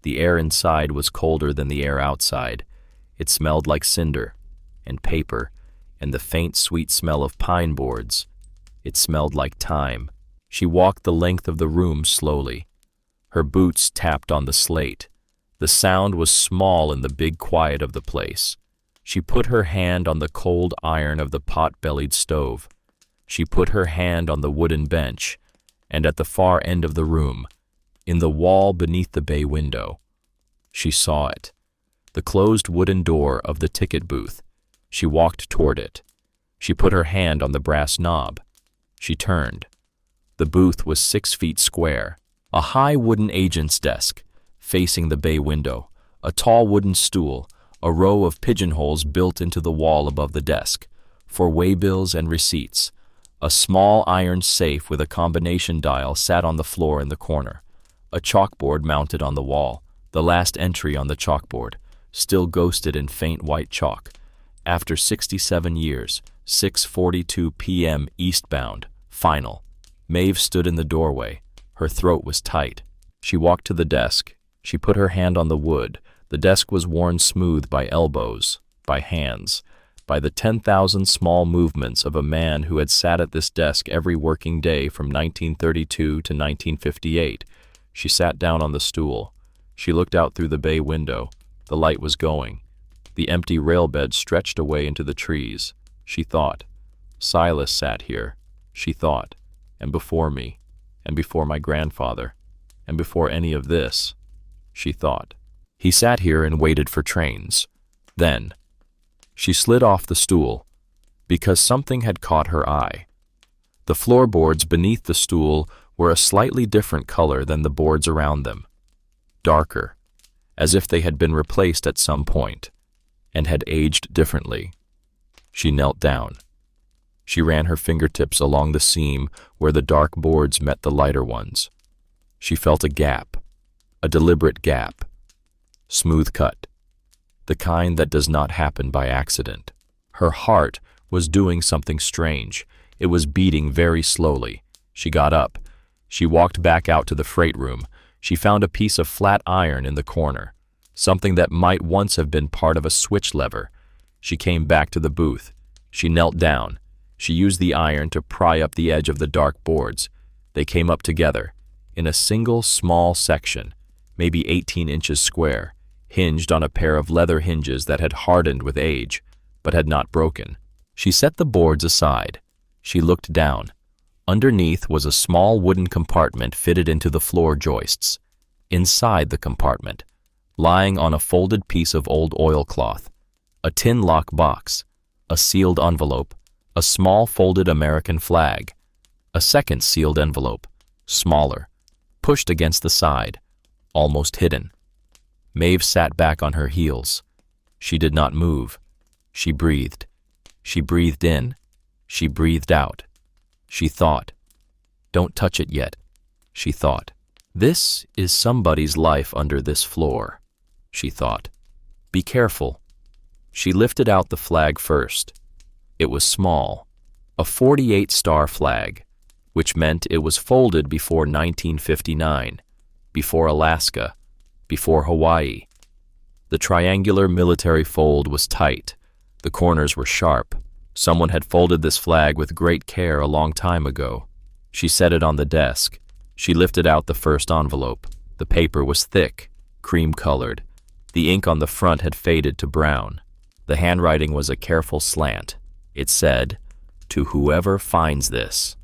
The air inside was colder than the air outside. It smelled like cinder and paper and the faint sweet smell of pine boards. It smelled like time. She walked the length of the room slowly. Her boots tapped on the slate. The sound was small in the big quiet of the place. She put her hand on the cold iron of the pot-bellied stove. She put her hand on the wooden bench, and at the far end of the room, in the wall beneath the bay window, she saw it. The closed wooden door of the ticket booth. She walked toward it. She put her hand on the brass knob. She turned. The booth was 6 feet square. A high wooden agent's desk, facing the bay window, a tall wooden stool, a row of pigeonholes built into the wall above the desk, for waybills and receipts. A small iron safe with a combination dial sat on the floor in the corner. A chalkboard mounted on the wall, the last entry on the chalkboard, still ghosted in faint white chalk. After 67 years, 6:42 p.m. eastbound, final. Maeve stood in the doorway. Her throat was tight. She walked to the desk. She put her hand on the wood. The desk was worn smooth by elbows, by hands, by the 10,000 small movements of a man who had sat at this desk every working day from 1932 to 1958. She sat down on the stool. She looked out through the bay window. The light was going. The empty railbed stretched away into the trees. She thought. Silas sat here, she thought, and before me, and before my grandfather, and before any of this, she thought. He sat here and waited for trains. Then, she slid off the stool, because something had caught her eye. The floorboards beneath the stool were a slightly different color than the boards around them. Darker, as if they had been replaced at some point, and had aged differently. She knelt down. She ran her fingertips along the seam where the dark boards met the lighter ones. She felt a gap, a deliberate gap, smooth cut, the kind that does not happen by accident. Her heart was doing something strange. It was beating very slowly. She got up. She walked back out to the freight room. She found a piece of flat iron in the corner, something that might once have been part of a switch lever. She came back to the booth. She knelt down. She used the iron to pry up the edge of the dark boards. They came up together, in a single small section, maybe 18 inches square, hinged on a pair of leather hinges that had hardened with age, but had not broken. She set the boards aside. She looked down. Underneath was a small wooden compartment fitted into the floor joists. Inside the compartment, lying on a folded piece of old oilcloth, a tin lock box, a sealed envelope, a small folded American flag, a second sealed envelope, smaller, pushed against the side, almost hidden. Maeve sat back on her heels. She did not move. She breathed. She breathed in. She breathed out. She thought. Don't touch it yet, she thought. This is somebody's life under this floor, she thought. Be careful. She lifted out the flag first. It was small, a 48-star flag, which meant it was folded before 1959, before Alaska, before Hawaii. The triangular military fold was tight. The corners were sharp. Someone had folded this flag with great care a long time ago. She set it on the desk. She lifted out the first envelope. The paper was thick, cream-colored. The ink on the front had faded to brown. The handwriting was a careful slant. It said, "To whoever finds this."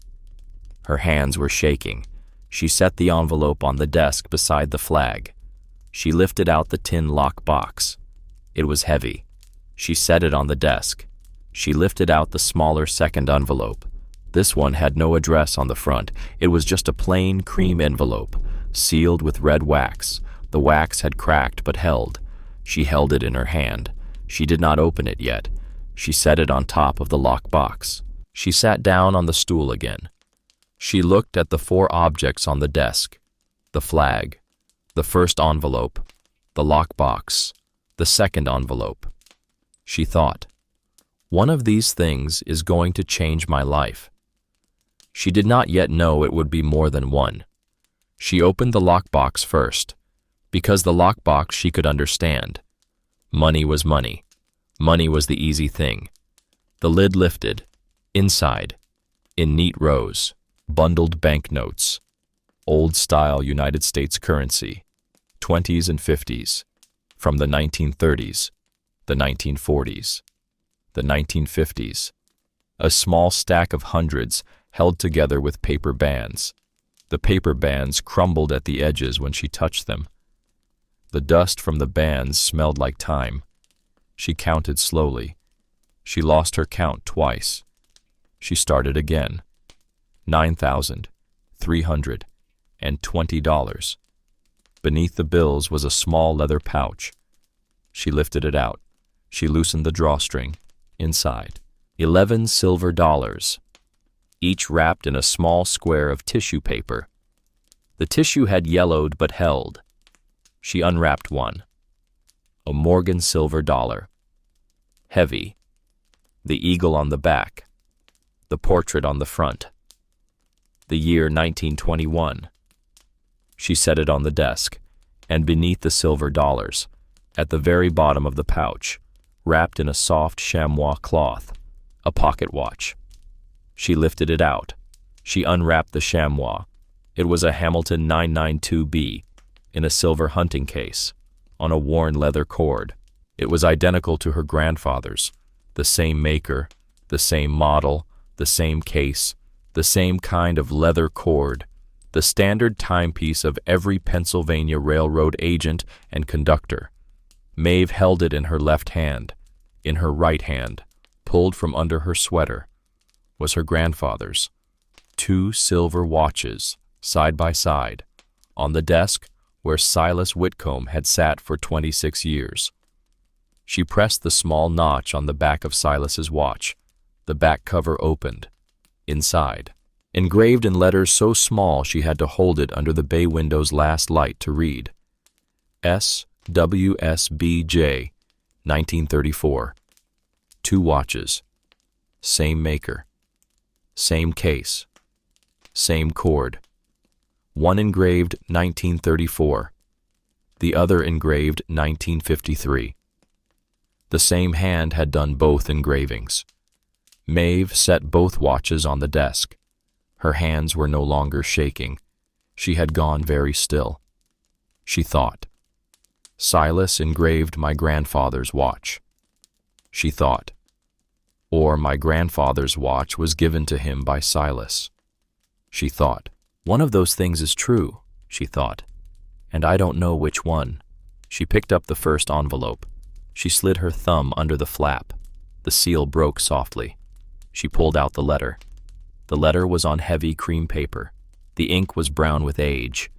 Her hands were shaking. She set the envelope on the desk beside the flag. She lifted out the tin lock box. It was heavy. She set it on the desk. She lifted out the smaller second envelope. This one had no address on the front. It was just a plain cream envelope, sealed with red wax. The wax had cracked but held. She held it in her hand. She did not open it yet. She set it on top of the lock box. She sat down on the stool again. She looked at the 4 objects on the desk: the flag, the first envelope, the lock box, the second envelope. She thought, one of these things is going to change my life. She did not yet know it would be more than one. She opened the lockbox first. Because the lockbox she could understand. Money was money. Money was the easy thing. The lid lifted. Inside, in neat rows, bundled banknotes. Old-style United States currency. 20s and 50s. From the 1930s, the 1940s, the 1950s. A small stack of hundreds held together with paper bands. The paper bands crumbled at the edges when she touched them. The dust from the bands smelled like time. She counted slowly. She lost her count twice. She started again. $9,320. Beneath the bills was a small leather pouch. She lifted it out. She loosened the drawstring. Inside, 11 silver dollars, each wrapped in a small square of tissue paper. The tissue had yellowed but held. She unwrapped one. A Morgan silver dollar. Heavy. The eagle on the back. The portrait on the front. The year 1921. She set it on the desk, and beneath the silver dollars, at the very bottom of the pouch, wrapped in a soft chamois cloth, a pocket watch. She lifted it out. She unwrapped the chamois. It was a Hamilton 992B in a silver hunting case, on a worn leather cord. It was identical to her grandfather's, the same maker, the same model, the same case, the same kind of leather cord, the standard timepiece of every Pennsylvania railroad agent and conductor. Maeve held it in her left hand. In her right hand, pulled from under her sweater, was her grandfather's. 2 silver watches, side by side, on the desk where Silas Whitcomb had sat for 26 years. She pressed the small notch on the back of Silas's watch. The back cover opened. Inside, engraved in letters so small she had to hold it under the bay window's last light to read. SWSBJ, 1934. 2 watches. Same maker. Same case. Same cord. One engraved 1934. The other engraved 1953. The same hand had done both engravings. Maeve set both watches on the desk. Her hands were no longer shaking. She had gone very still. She thought. Silas engraved my grandfather's watch. She thought. Or my grandfather's watch was given to him by Silas. She thought. One of those things is true, she thought, and I don't know which one. She picked up the first envelope. She slid her thumb under the flap. The seal broke softly. She pulled out the letter. The letter was on heavy cream paper. The ink was brown with age.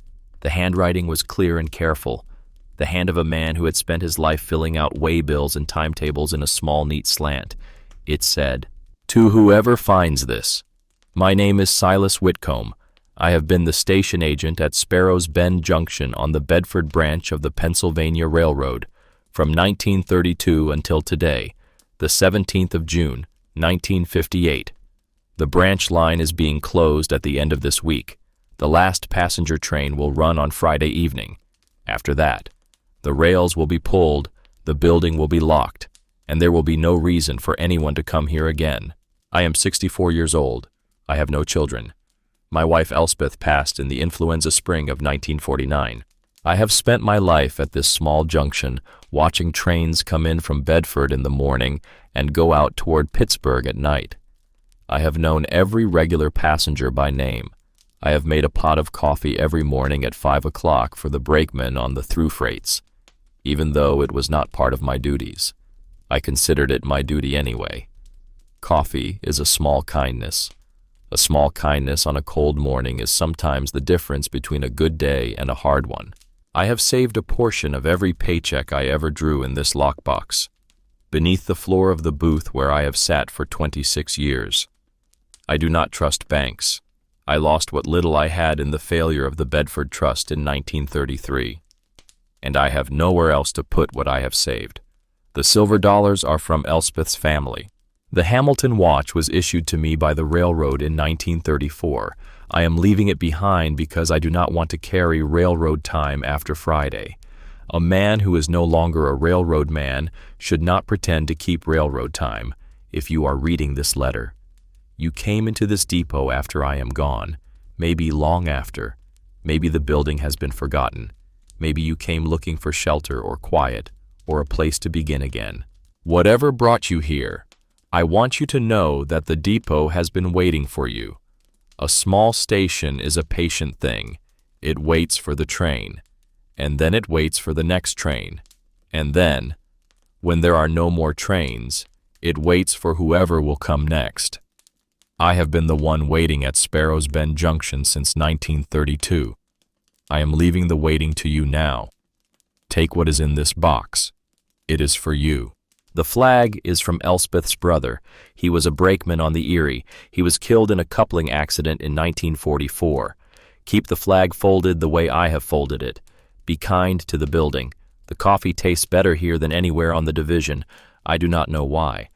The handwriting was clear and careful, the hand of a man who had spent his life filling out way-bills and timetables in a small, neat slant. It said, "To whoever finds this, my name is Silas Whitcomb. I have been the station agent at Sparrow's Bend Junction on the Bedford branch of the Pennsylvania Railroad from 1932 until today, the 17th of June, 1958. The branch line is being closed at the end of this week. The last passenger train will run on Friday evening. After that, the rails will be pulled, the building will be locked, and there will be no reason for anyone to come here again. I am 64 years old. I have no children. My wife Elspeth passed in the influenza spring of 1949. I have spent my life at this small junction, watching trains come in from Bedford in the morning and go out toward Pittsburgh at night. I have known every regular passenger by name. I have made a pot of coffee every morning at 5 o'clock for the brakemen on the through freights, even though it was not part of my duties. I considered it my duty anyway. Coffee is a small kindness. A small kindness on a cold morning is sometimes the difference between a good day and a hard one. I have saved a portion of every paycheck I ever drew in this lockbox, beneath the floor of the booth where I have sat for 26 years. I do not trust banks. I lost what little I had in the failure of the Bedford Trust in 1933, and I have nowhere else to put what I have saved. The silver dollars are from Elspeth's family. The Hamilton watch was issued to me by the railroad in 1934. I am leaving it behind because I do not want to carry railroad time after Friday. A man who is no longer a railroad man should not pretend to keep railroad time if you are reading this letter. You came into this depot after I am gone, maybe long after. Maybe the building has been forgotten. Maybe you came looking for shelter or quiet or a place to begin again. Whatever brought you here, I want you to know that the depot has been waiting for you. A small station is a patient thing. It waits for the train, and then it waits for the next train. And then, when there are no more trains, it waits for whoever will come next. I have been the one waiting at Sparrow's Bend Junction since 1932. I am leaving the waiting to you now. Take what is in this box. It is for you. The flag is from Elspeth's brother. He was a brakeman on the Erie. He was killed in a coupling accident in 1944. Keep the flag folded the way I have folded it. Be kind to the building. The coffee tastes better here than anywhere on the division. I do not know why,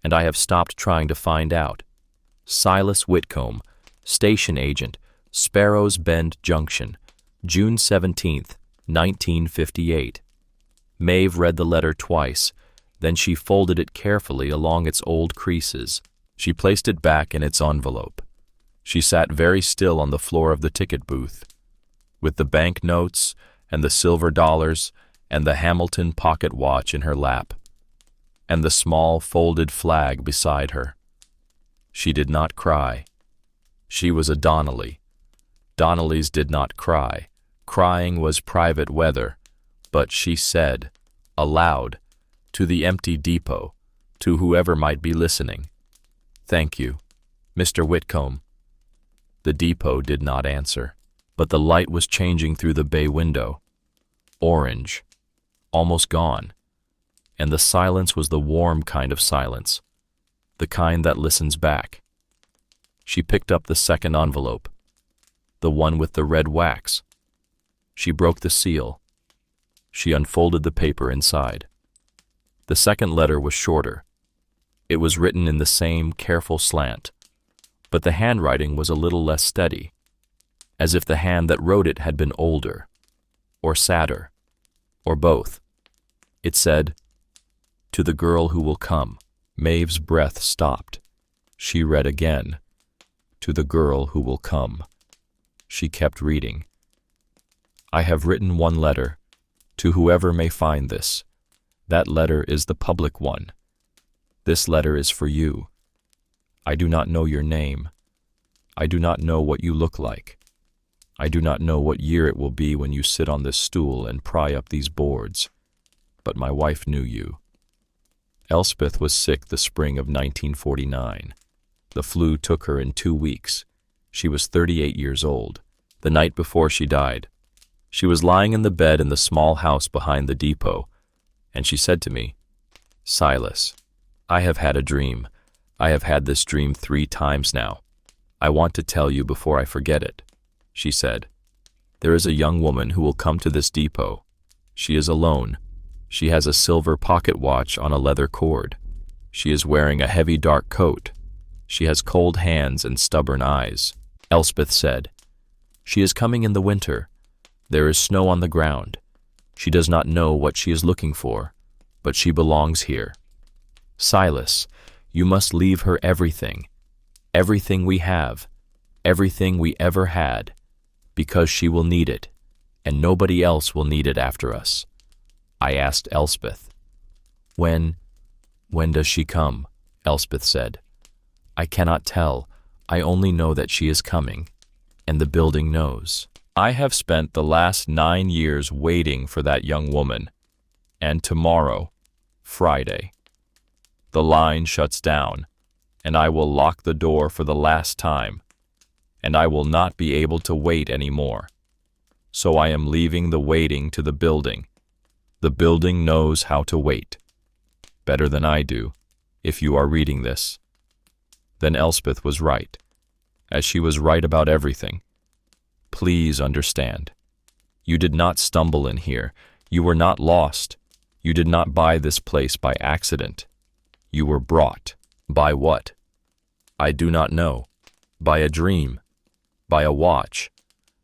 and I have stopped trying to find out. Silas Whitcomb, Station Agent, Sparrow's Bend Junction, June 17th, 1958. Maeve read the letter twice. Then she folded it carefully along its old creases. She placed it back in its envelope. She sat very still on the floor of the ticket booth, with the bank notes and the silver dollars and the Hamilton pocket watch in her lap, and the small folded flag beside her. She did not cry. She was a Donnelly. Donnellys did not cry. Crying was private weather, but she said, aloud, to the empty depot, to whoever might be listening, "Thank you, Mr. Whitcomb." The depot did not answer, but the light was changing through the bay window. Orange, almost gone, and the silence was the warm kind of silence, the kind that listens back. She picked up the second envelope, the one with the red wax. She broke the seal. She unfolded the paper inside. The second letter was shorter. It was written in the same careful slant, but the handwriting was a little less steady, as if the hand that wrote it had been older, or sadder, or both. It said, "To the girl who will come." Maeve's breath stopped. She read again, "To the girl who will come." She kept reading. "I have written one letter, to whoever may find this. That letter is the public one. This letter is for you. I do not know your name. I do not know what you look like. I do not know what year it will be when you sit on this stool and pry up these boards. But my wife knew you. Elspeth was sick the spring of 1949. The flu took her in 2 weeks. She was 38 years old. The night before she died, she was lying in the bed in the small house behind the depot, and she said to me, "Silas, I have had a dream. I have had this dream 3 times now. I want to tell you before I forget it." She said, "There is a young woman who will come to this depot. She is alone. She has a silver pocket watch on a leather cord. She is wearing a heavy dark coat. She has cold hands and stubborn eyes." Elspeth said, "She is coming in the winter. There is snow on the ground. She does not know what she is looking for, but she belongs here. Silas, you must leave her everything, everything we have, everything we ever had, because she will need it, and nobody else will need it after us." I asked Elspeth, When does she come?" Elspeth said, "I cannot tell. I only know that she is coming, and the building knows. I have spent the last 9 years waiting for that young woman, and tomorrow, Friday, the line shuts down, and I will lock the door for the last time, and I will not be able to wait any more. So I am leaving the waiting to the building. The building knows how to wait, better than I do, if you are reading this." Then Elspeth was right, as she was right about everything. Please understand. You did not stumble in here. You were not lost. You did not buy this place by accident. You were brought. By what? I do not know. By a dream. By a watch?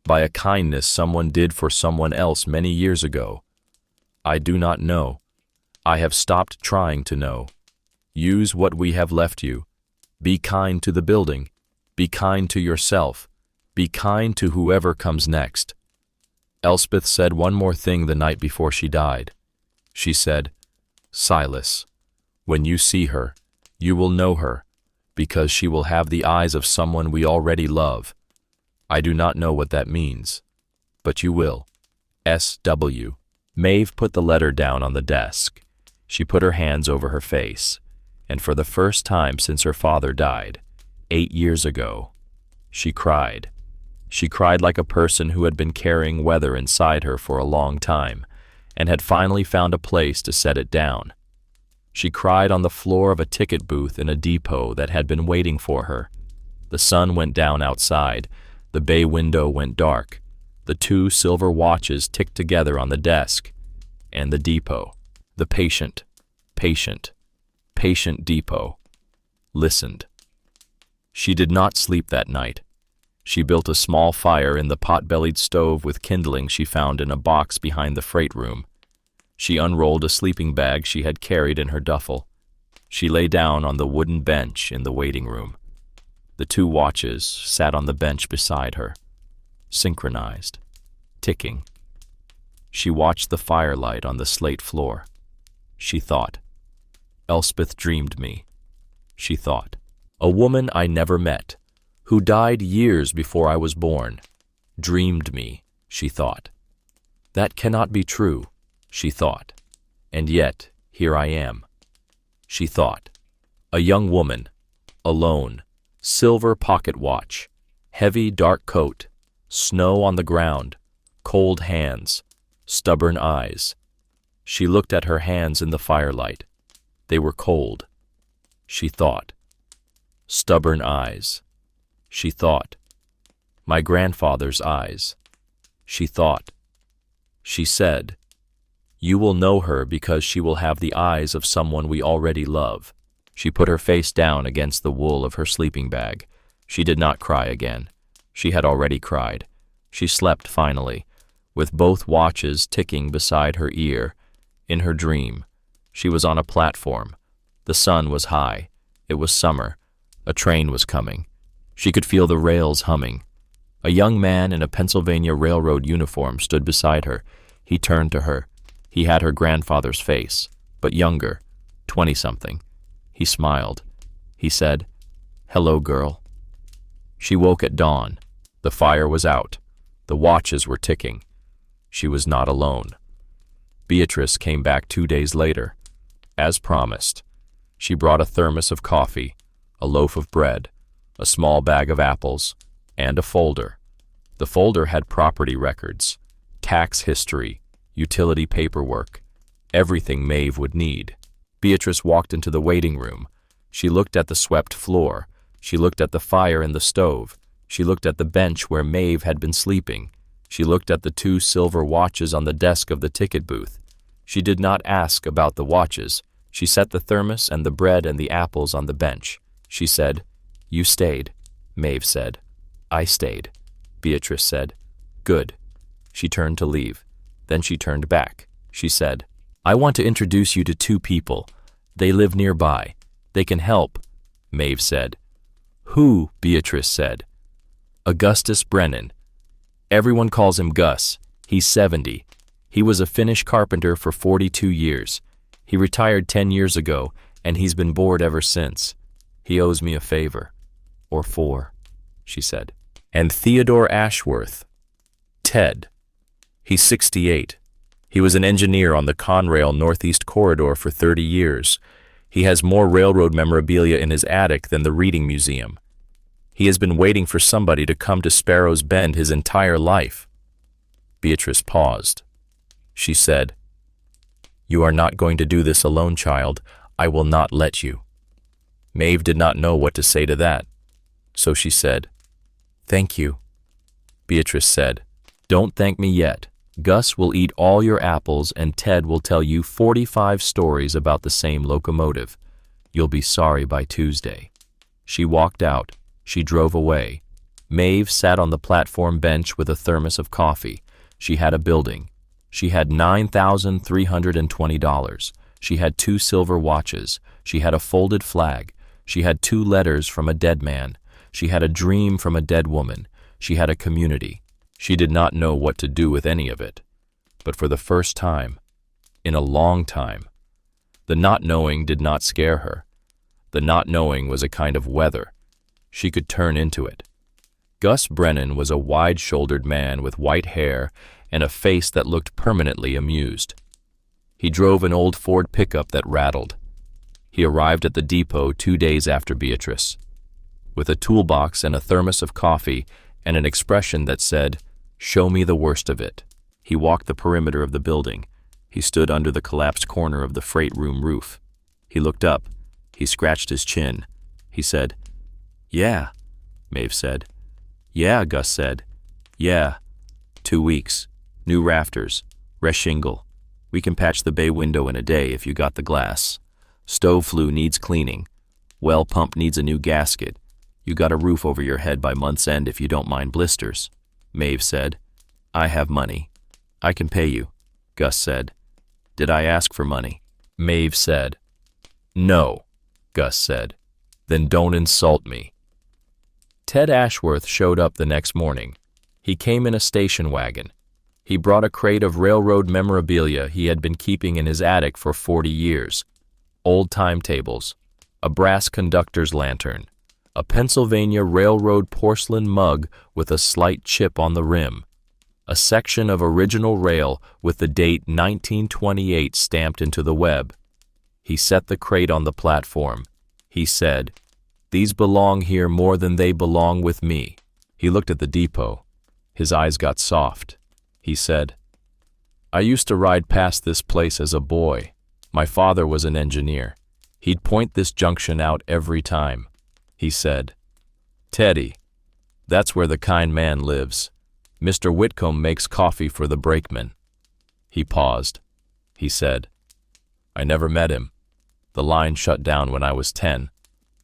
By a kindness someone did for someone else many years ago? I do not know. I have stopped trying to know. Use what we have left you. Be kind to the building. Be kind to yourself. Be kind to whoever comes next. Elspeth said one more thing the night before she died. She said, Silas, when you see her, you will know her, because she will have the eyes of someone we already love. I do not know what that means, but you will. S.W. Maeve put the letter down on the desk. She put her hands over her face, and for the first time since her father died, 8 years ago, she cried. She cried like a person who had been carrying weather inside her for a long time, and had finally found a place to set it down. She cried on the floor of a ticket booth in a depot that had been waiting for her. The sun went down outside. The bay window went dark. The 2 silver watches ticked together on the desk. And the depot, the patient depot, listened. She did not sleep that night. She built a small fire in the pot-bellied stove with kindling she found in a box behind the freight room. She unrolled a sleeping bag she had carried in her duffel. She lay down on the wooden bench in the waiting room. The 2 watches sat on the bench beside her, synchronized, ticking. She watched the firelight on the slate floor. She thought, Elspeth dreamed me. She thought, a woman I never met, who died years before I was born, dreamed me, she thought. That cannot be true, she thought, and yet here I am. She thought, a young woman, alone, silver pocket watch, heavy dark coat, snow on the ground, cold hands, stubborn eyes. She looked at her hands in the firelight. They were cold. She thought, stubborn eyes. She thought, my grandfather's eyes. She thought. She said, you will know her because she will have the eyes of someone we already love. She put her face down against the wool of her sleeping bag. She did not cry again. She had already cried. She slept finally, with both watches ticking beside her ear. In her dream, she was on a platform. The sun was high. It was summer. A train was coming. She could feel the rails humming. A young man in a Pennsylvania Railroad uniform stood beside her. He turned to her. He had her grandfather's face, but younger, 20-something. He smiled. He said, hello, girl. She woke at dawn. The fire was out. The watches were ticking. She was not alone. Beatrice came back 2 days later. As promised, she brought a thermos of coffee, a loaf of bread, a small bag of apples, and a folder. The folder had property records, tax history, utility paperwork, everything Maeve would need. Beatrice walked into the waiting room. She looked at the swept floor. She looked at the fire in the stove. She looked at the bench where Maeve had been sleeping. She looked at the 2 silver watches on the desk of the ticket booth. She did not ask about the watches. She set the thermos and the bread and the apples on the bench. She said, you stayed. Maeve said, I stayed. Beatrice said, good. She turned to leave. Then she turned back. She said, I want to introduce you to 2 people. They live nearby. They can help. Maeve said. Who? Beatrice said. Augustus Brennan. Everyone calls him Gus. He's 70. He was a Finnish carpenter for 42 years. He retired 10 years ago, and he's been bored ever since. He owes me a favor. Or 4, she said. And Theodore Ashworth. Ted. He's 68. He was an engineer on the Conrail Northeast Corridor for 30 years. He has more railroad memorabilia in his attic than the Reading Museum. He has been waiting for somebody to come to Sparrow's Bend his entire life. Beatrice paused. She said, you are not going to do this alone, child. I will not let you. Maeve did not know what to say to that. So she said, thank you. Beatrice said, don't thank me yet. Gus will eat all your apples and Ted will tell you 45 stories about the same locomotive. You'll be sorry by Tuesday. She walked out. She drove away. Maeve sat on the platform bench with a thermos of coffee. She had a building. She had $9,320. She had 2 silver watches. She had a folded flag. She had 2 letters from a dead man. She had a dream from a dead woman. She had a community. She did not know what to do with any of it. But for the first time, in a long time, the not knowing did not scare her. The not knowing was a kind of weather. She could turn into it. Gus Brennan was a wide-shouldered man with white hair and a face that looked permanently amused. He drove an old Ford pickup that rattled. He arrived at the depot 2 days after Beatrice, with a toolbox and a thermos of coffee and an expression that said, "Show me the worst of it." He walked the perimeter of the building. He stood under the collapsed corner of the freight room roof. He looked up. He scratched his chin. He said, "Yeah," Maeve said. "Yeah," Gus said. "Yeah. 2 weeks. New rafters. Resh shingle. We can patch the bay window in a day if you got the glass. Stove flue needs cleaning. Well pump needs a new gasket. You got a roof over your head by month's end if you don't mind blisters," Maeve said. "I have money. I can pay you," Gus said. "Did I ask for money?" Maeve said. "No," Gus said. "Then don't insult me." Ted Ashworth showed up the next morning. He came in a station wagon. He brought a crate of railroad memorabilia he had been keeping in his attic for 40 years. Old timetables, a brass conductor's lantern, a Pennsylvania Railroad porcelain mug with a slight chip on the rim, a section of original rail with the date 1928 stamped into the web. He set the crate on the platform. He said, "These belong here more than they belong with me." He looked at the depot. His eyes got soft. He said, "I used to ride past this place as a boy. My father was an engineer. He'd point this junction out every time." He said, "Teddy, that's where the kind man lives. Mr. Whitcomb makes coffee for the brakeman." He paused. He said, "I never met him. The line shut down when I was 10.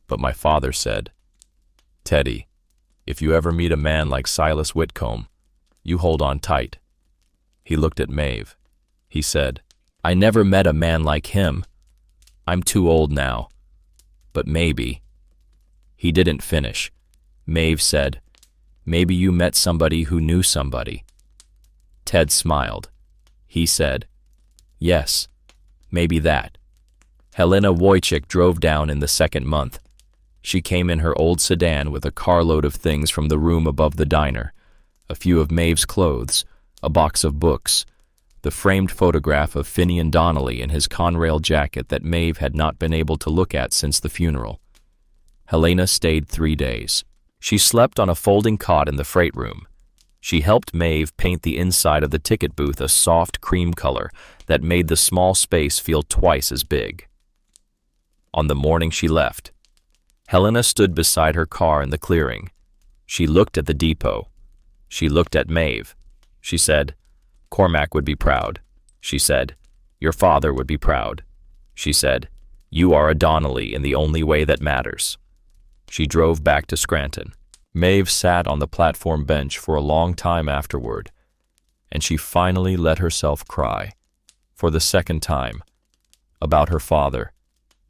But my father said, 'Teddy, if you ever meet a man like Silas Whitcomb, you hold on tight.'" He looked at Maeve. He said, "I never met a man like him. I'm too old now. But maybe." He didn't finish. Maeve said, "Maybe you met somebody who knew somebody." Ted smiled. He said, "Yes, maybe that." Helena Wojcik drove down in the second month. She came in her old sedan with a carload of things from the room above the diner, a few of Maeve's clothes, a box of books, the framed photograph of Finian Donnelly in his Conrail jacket that Maeve had not been able to look at since the funeral. Helena stayed 3 days. She slept on a folding cot in the freight room. She helped Maeve paint the inside of the ticket booth a soft cream color that made the small space feel twice as big. On the morning she left, Helena stood beside her car in the clearing. She looked at the depot. She looked at Maeve. She said, "Cormac would be proud." She said, "Your father would be proud." She said, "You are a Donnelly in the only way that matters." She drove back to Scranton. Maeve sat on the platform bench for a long time afterward, and she finally let herself cry, for the second time, about her father,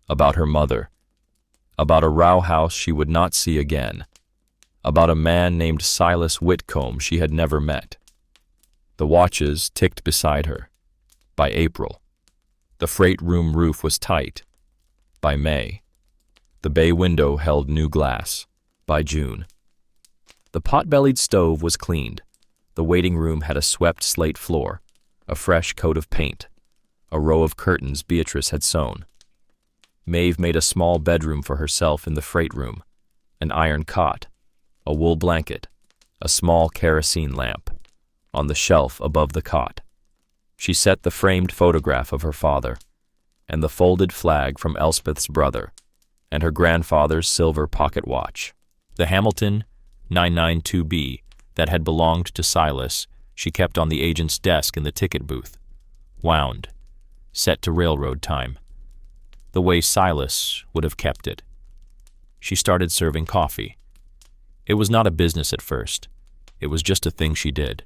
about her mother, about a row house she would not see again, about a man named Silas Whitcomb she had never met. The watches ticked beside her. By April, the freight room roof was tight. By May, the bay window held new glass. By June, the pot-bellied stove was cleaned. The waiting room had a swept slate floor, a fresh coat of paint, a row of curtains Beatrice had sewn. Maeve made a small bedroom for herself in the freight room, an iron cot, a wool blanket, a small kerosene lamp. On the shelf above the cot, she set the framed photograph of her father, and the folded flag from Elspeth's brother, and her grandfather's silver pocket watch. The Hamilton 992B that had belonged to Silas she kept on the agent's desk in the ticket booth, wound, set to railroad time, the way Silas would have kept it. She started serving coffee. It was not a business at first. It was just a thing she did.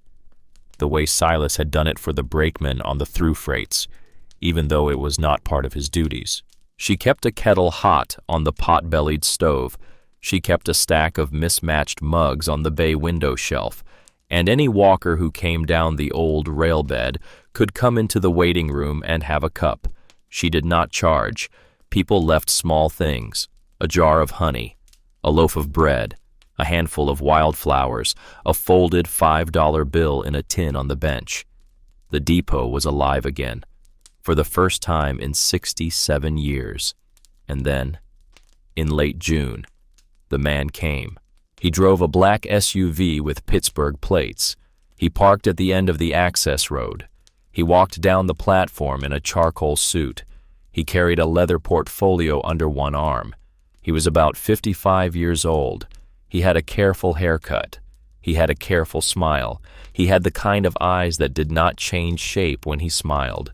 The way Silas had done it for the brakemen on the through freights, even though it was not part of his duties. She kept a kettle hot on the pot-bellied stove. She kept a stack of mismatched mugs on the bay window shelf, and any walker who came down the old rail bed could come into the waiting room and have a cup. She did not charge. People left small things, a jar of honey, a loaf of bread, a handful of wildflowers, a folded $5 bill in a tin on the bench. The depot was alive again, for the first time in 67 years. And then, in late June, the man came. He drove a black SUV with Pittsburgh plates. He parked at the end of the access road. He walked down the platform in a charcoal suit. He carried a leather portfolio under one arm. He was about 55 years old. He had a careful haircut. He had a careful smile. He had the kind of eyes that did not change shape when he smiled.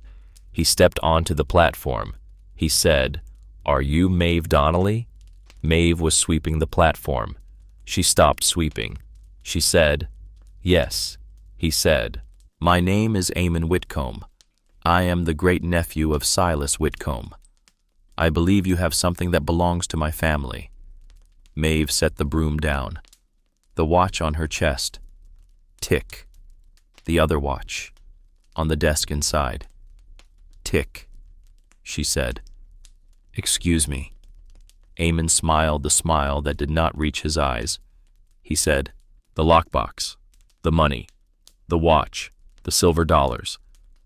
He stepped onto the platform. He said, "Are you Maeve Donnelly?" Maeve was sweeping the platform. She stopped sweeping. She said, "Yes." He said, "My name is Eamon Whitcomb. I am the great-nephew of Silas Whitcomb. I believe you have something that belongs to my family." Maeve set the broom down. The watch on her chest. Tick. The other watch. On the desk inside. Tick. She said, "Excuse me." Eamon smiled the smile that did not reach his eyes. He said, "The lockbox, the money, the watch, the silver dollars.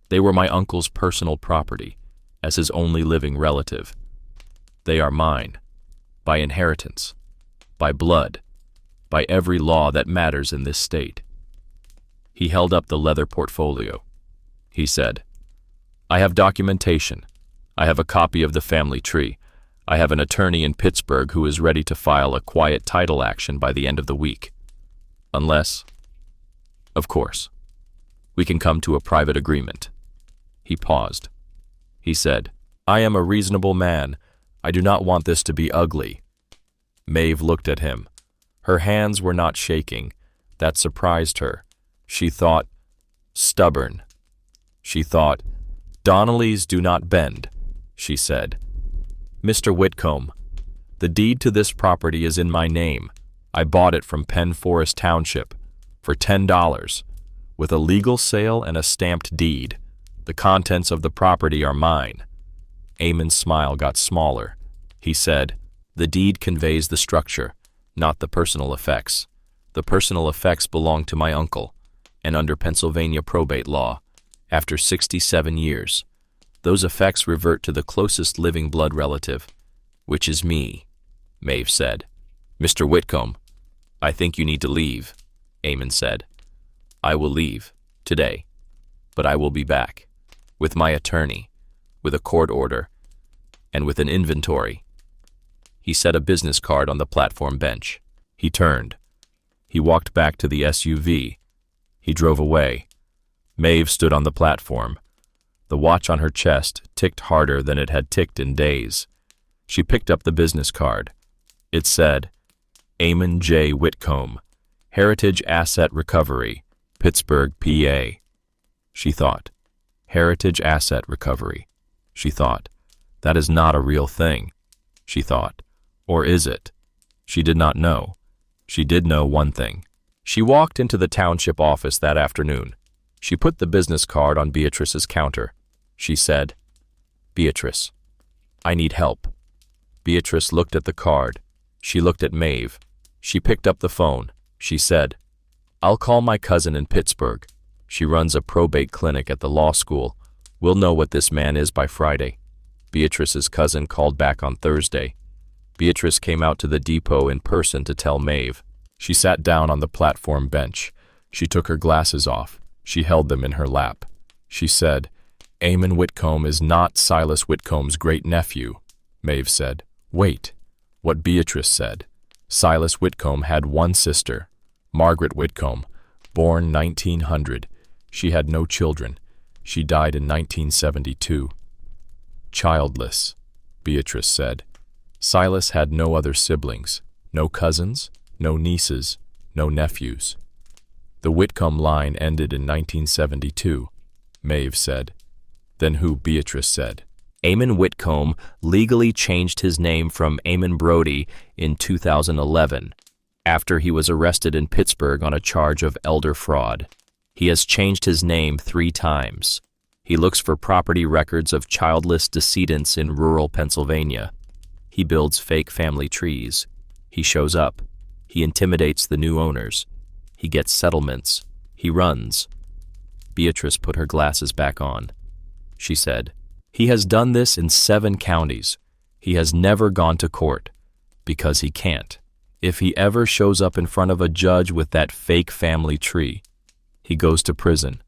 They were my uncle's personal property, as his only living relative. They are mine, by inheritance, by blood, by every law that matters in this state." He held up the leather portfolio. He said, "I have documentation. I have a copy of the family tree. I have an attorney in Pittsburgh who is ready to file a quiet title action by the end of the week. Unless, of course, we can come to a private agreement." He paused. He said, "I am a reasonable man. I do not want this to be ugly." Maeve looked at him. Her hands were not shaking. That surprised her. She thought, stubborn. She thought, "Donnellys do not bend," she said. "Mr. Whitcomb, the deed to this property is in my name. I bought it from Penn Forest Township for $10, with a legal sale and a stamped deed. The contents of the property are mine." Eamon's smile got smaller. He said, "The deed conveys the structure, not the personal effects. The personal effects belong to my uncle, and under Pennsylvania probate law, after 67 years, those effects revert to the closest living blood relative, which is me," Maeve said. "Mr. Whitcomb, I think you need to leave," Eamon said. "I will leave, today, but I will be back, with my attorney, with a court order, and with an inventory." He set a business card on the platform bench. He turned. He walked back to the SUV. He drove away. Maeve stood on the platform. The watch on her chest ticked harder than it had ticked in days. She picked up the business card. It said, "Eamon J. Whitcomb, Heritage Asset Recovery, Pittsburgh, PA." She thought, "Heritage Asset Recovery." She thought, "That is not a real thing." She thought, "Or is it?" She did not know. She did know one thing. She walked into the township office that afternoon. She put the business card on Beatrice's counter. She said, "Beatrice, I need help." Beatrice looked at the card. She looked at Maeve. She picked up the phone. She said, "I'll call my cousin in Pittsburgh. She runs a probate clinic at the law school. We'll know what this man is by Friday." Beatrice's cousin called back on Thursday. Beatrice came out to the depot in person to tell Maeve. She sat down on the platform bench. She took her glasses off. She held them in her lap. She said, "Eamon Whitcomb is not Silas Whitcomb's great-nephew," Maeve said. "Wait." What Beatrice said. Silas Whitcomb had one sister, Margaret Whitcomb, born 1900. She had no children. She died in 1972. "Childless," Beatrice said. Silas had no other siblings, no cousins, No nieces, no nephews. The Whitcomb line ended in 1972, Maeve said. Then who? Beatrice said. Eamon Whitcomb legally changed his name from Eamon Brody in 2011, after he was arrested in Pittsburgh on a charge of elder fraud. He has changed his name 3 times. He looks for property records of childless decedents in rural Pennsylvania. He builds fake family trees. He shows up. He intimidates the new owners. He gets settlements. He runs. Beatrice put her glasses back on. She said, "He has done this in 7 counties. He has never gone to court, because he can't. If he ever shows up in front of a judge with that fake family tree, he goes to prison."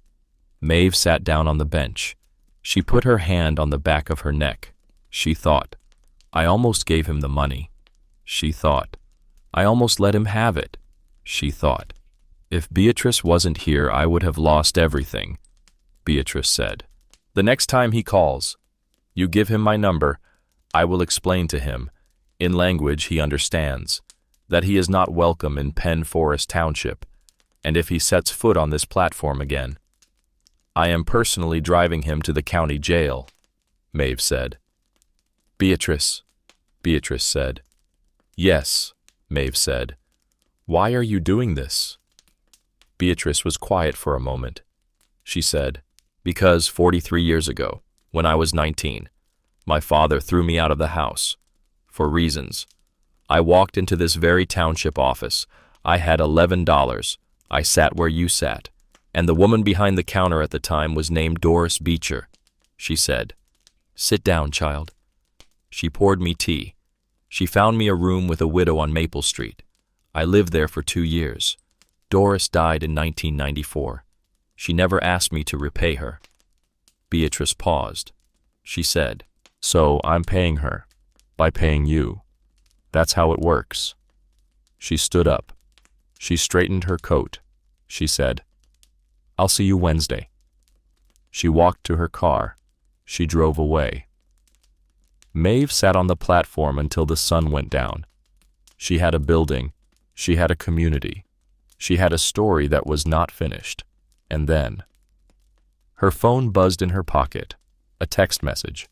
Maeve sat down on the bench. She put her hand on the back of her neck. She thought, "I almost gave him the money." She thought, "I almost let him have it." She thought, "If Beatrice wasn't here, I would have lost everything." Beatrice said, "The next time he calls, you give him my number. I will explain to him, in language he understands, that he is not welcome in Penn Forest Township, and if he sets foot on this platform again, I am personally driving him to the county jail," Maeve said. Beatrice said. "Yes," Maeve said. "Why are you doing this?" Beatrice was quiet for a moment. She said, "Because 43 years ago, when I was 19, my father threw me out of the house. For reasons. I walked into this very township office. I had $11. I sat where you sat, and the woman behind the counter at the time was named Doris Beecher. She said, 'Sit down, child.' She poured me tea. She found me a room with a widow on Maple Street. I lived there for 2 years. Doris died in 1994. She never asked me to repay her." Beatrice paused. She said, "So I'm paying her, by paying you. That's how it works." She stood up. She straightened her coat. She said, "I'll see you Wednesday." She walked to her car. She drove away. Maeve sat on the platform until the sun went down. She had a building. She had a community. She had a story that was not finished. And then her phone buzzed in her pocket, a text message,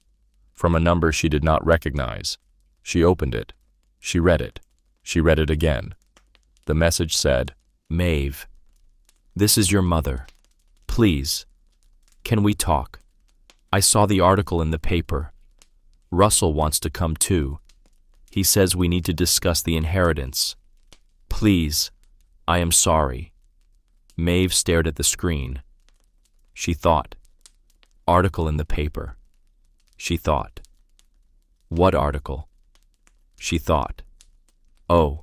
from a number she did not recognize. She opened it. She read it. She read it again. The message said, "Maeve, this is your mother. Please, can we talk? I saw the article in the paper. Russell wants to come too. He says we need to discuss the inheritance. Please, I am sorry." Maeve stared at the screen. She thought, "Article in the paper." She thought, "What article?" She thought, "Oh."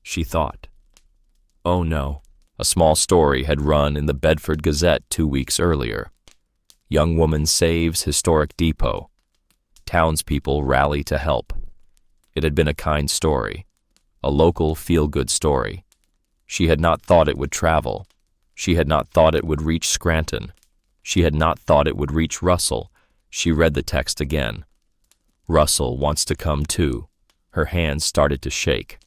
She thought, "Oh no." A small story had run in the Bedford Gazette 2 weeks earlier. Young woman saves historic depot. Townspeople rally to help. It had been a kind story, a local feel-good story. She had not thought it would travel. She had not thought it would reach Scranton. She had not thought it would reach Russell. She read the text again. "Russell wants to come too." Her hands started to shake.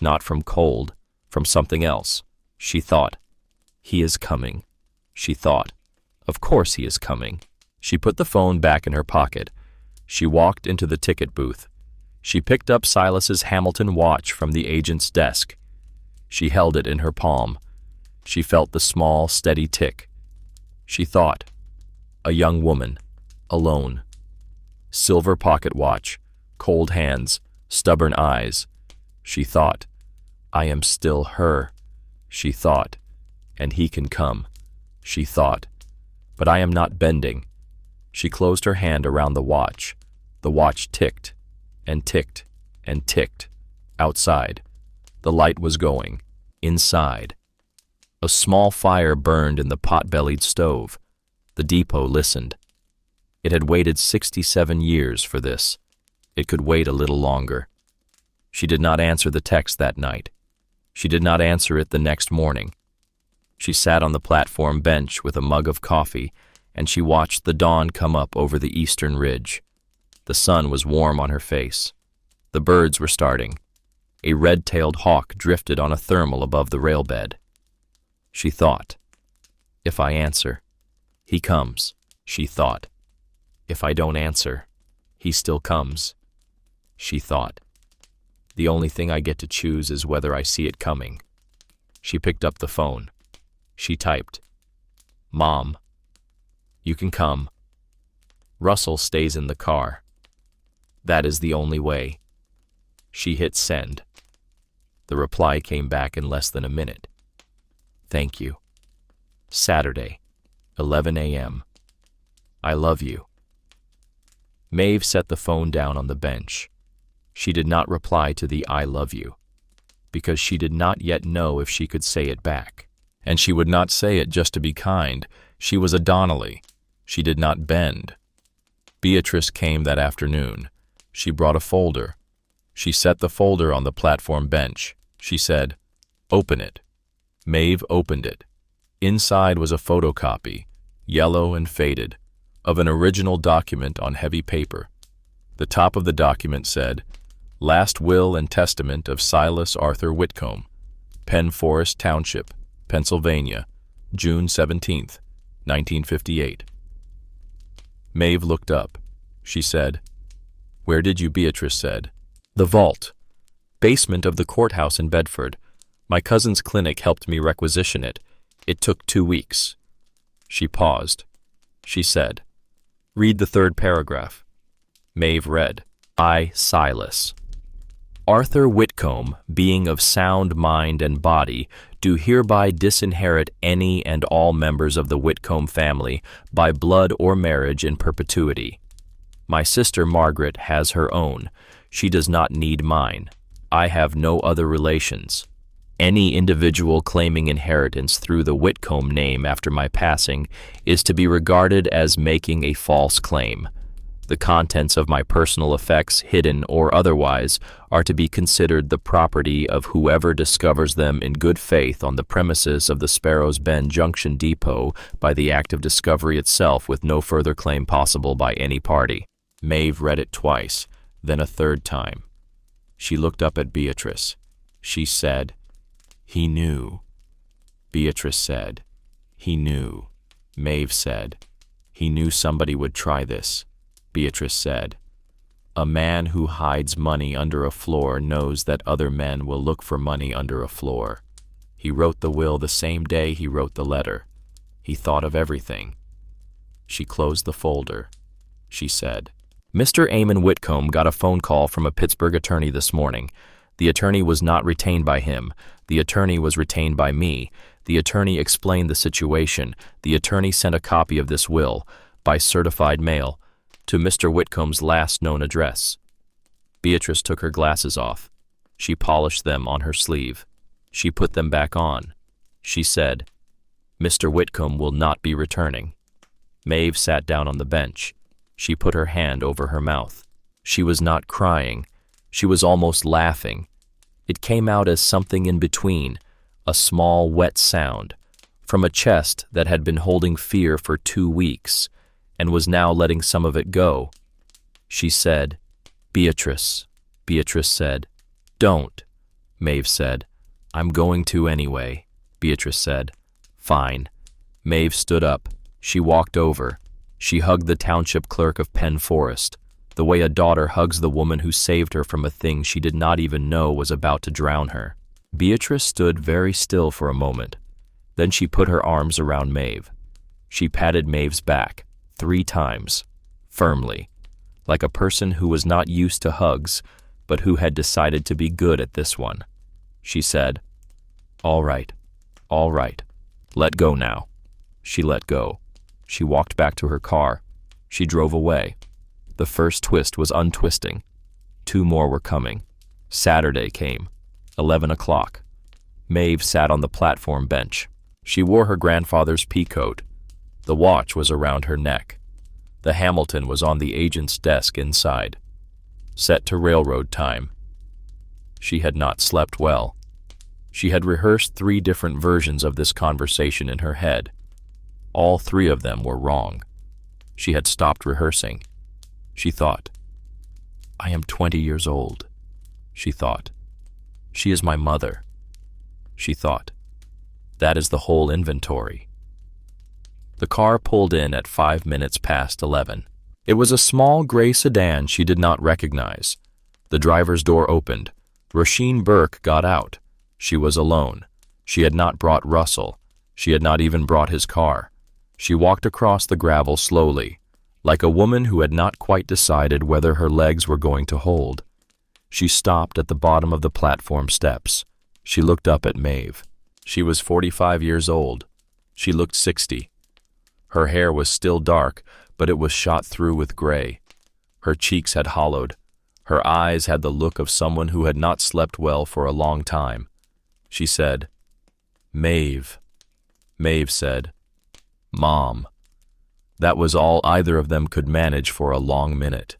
Not from cold, from something else. She thought, "He is coming." She thought, "Of course he is coming." She put the phone back in her pocket. She walked into the ticket booth. She picked up Silas's Hamilton watch from the agent's desk. She held it in her palm. She felt the small, steady tick. She thought, a young woman, alone. Silver pocket watch, cold hands, stubborn eyes. She thought, "I am still her." She thought, "And he can come." She thought, "But I am not bending." She closed her hand around the watch. The watch ticked, and ticked, and ticked. Outside, the light was going. Inside, a small fire burned in the pot-bellied stove. The depot listened. It had waited 67 years for this. It could wait a little longer. She did not answer the text that night. She did not answer it the next morning. She sat on the platform bench with a mug of coffee, and she watched the dawn come up over the eastern ridge. The sun was warm on her face. The birds were starting. A red-tailed hawk drifted on a thermal above the railbed. She thought, "If I answer, he comes," she thought. "If I don't answer, he still comes," she thought. "The only thing I get to choose is whether I see it coming." She picked up the phone. She typed, "Mom, you can come. Russell stays in the car. That is the only way." She hit send. The reply came back in less than a minute. "Thank you. Saturday, 11 a.m. I love you." Maeve set the phone down on the bench. She did not reply to the "I love you," because she did not yet know if she could say it back. And she would not say it just to be kind. She was a Donnelly. She did not bend. Beatrice came that afternoon. She brought a folder. She set the folder on the platform bench. She said, "Open it." Maeve opened it. Inside was a photocopy, yellow and faded, of an original document on heavy paper. The top of the document said, "Last Will and Testament of Silas Arthur Whitcomb, Penn Forest Township, Pennsylvania, June 17th, 1958. Maeve looked up. She said, "Where did you?" Beatrice said, "The vault. Basement of the courthouse in Bedford. My cousin's clinic helped me requisition it. It took 2 weeks." She paused. She said, "Read the third paragraph." Maeve read, "I, Silas, Arthur Whitcomb, being of sound mind and body, do hereby disinherit any and all members of the Whitcomb family by blood or marriage in perpetuity. My sister Margaret has her own. She does not need mine. I have no other relations. Any individual claiming inheritance through the Whitcomb name after my passing is to be regarded as making a false claim. The contents of my personal effects, hidden or otherwise, are to be considered the property of whoever discovers them in good faith on the premises of the Sparrows Bend Junction Depot by the act of discovery itself, with no further claim possible by any party." Maeve read it twice, then a third time. She looked up at Beatrice. She said, "He knew." Beatrice said, "He knew." Maeve said, "He knew somebody would try this." Beatrice said, "A man who hides money under a floor knows that other men will look for money under a floor. He wrote the will the same day he wrote the letter. He thought of everything." She closed the folder. She said, "Mr. Eamon Whitcomb got a phone call from a Pittsburgh attorney this morning. The attorney was not retained by him. The attorney was retained by me. The attorney explained the situation. The attorney sent a copy of this will, by certified mail, to Mr. Whitcomb's last known address." Beatrice took her glasses off. She polished them on her sleeve. She put them back on. She said, "Mr. Whitcomb will not be returning." Maeve sat down on the bench. She put her hand over her mouth. She was not crying. She was almost laughing. It came out as something in between, a small, wet sound, from a chest that had been holding fear for 2 weeks, and was now letting some of it go. She said, "Beatrice." Beatrice said, "Don't." Maeve said, "I'm going to anyway." Beatrice said, "Fine." Maeve stood up. She walked over. She hugged the township clerk of Penn Forest, the way a daughter hugs the woman who saved her from a thing she did not even know was about to drown her. Beatrice stood very still for a moment. Then she put her arms around Maeve. She patted Maeve's back 3 times, firmly, like a person who was not used to hugs, but who had decided to be good at this one. She said, all right, let go now." She let go. She walked back to her car. She drove away. The first twist was untwisting. 2 more were coming. Saturday came, 11 o'clock. Maeve sat on the platform bench. She wore her grandfather's peacoat. The watch was around her neck. The Hamilton was on the agent's desk inside, set to railroad time. She had not slept well. She had rehearsed 3 different versions of this conversation in her head. All 3 of them were wrong. She had stopped rehearsing. She thought, "I am 20 years old," she thought. She is my mother, she thought. That is the whole inventory. The car pulled in at 5 minutes past 11. It was a small gray sedan she did not recognize. The driver's door opened. Roisin Burke got out. She was alone. She had not brought Russell. She had not even brought his car. She walked across the gravel slowly, like a woman who had not quite decided whether her legs were going to hold. She stopped at the bottom of the platform steps. She looked up at Maeve. She was 45 years old. She looked 60. Her hair was still dark, but it was shot through with gray. Her cheeks had hollowed. Her eyes had the look of someone who had not slept well for a long time. She said, "Maeve." Maeve said, "Mom." That was all either of them could manage for a long minute.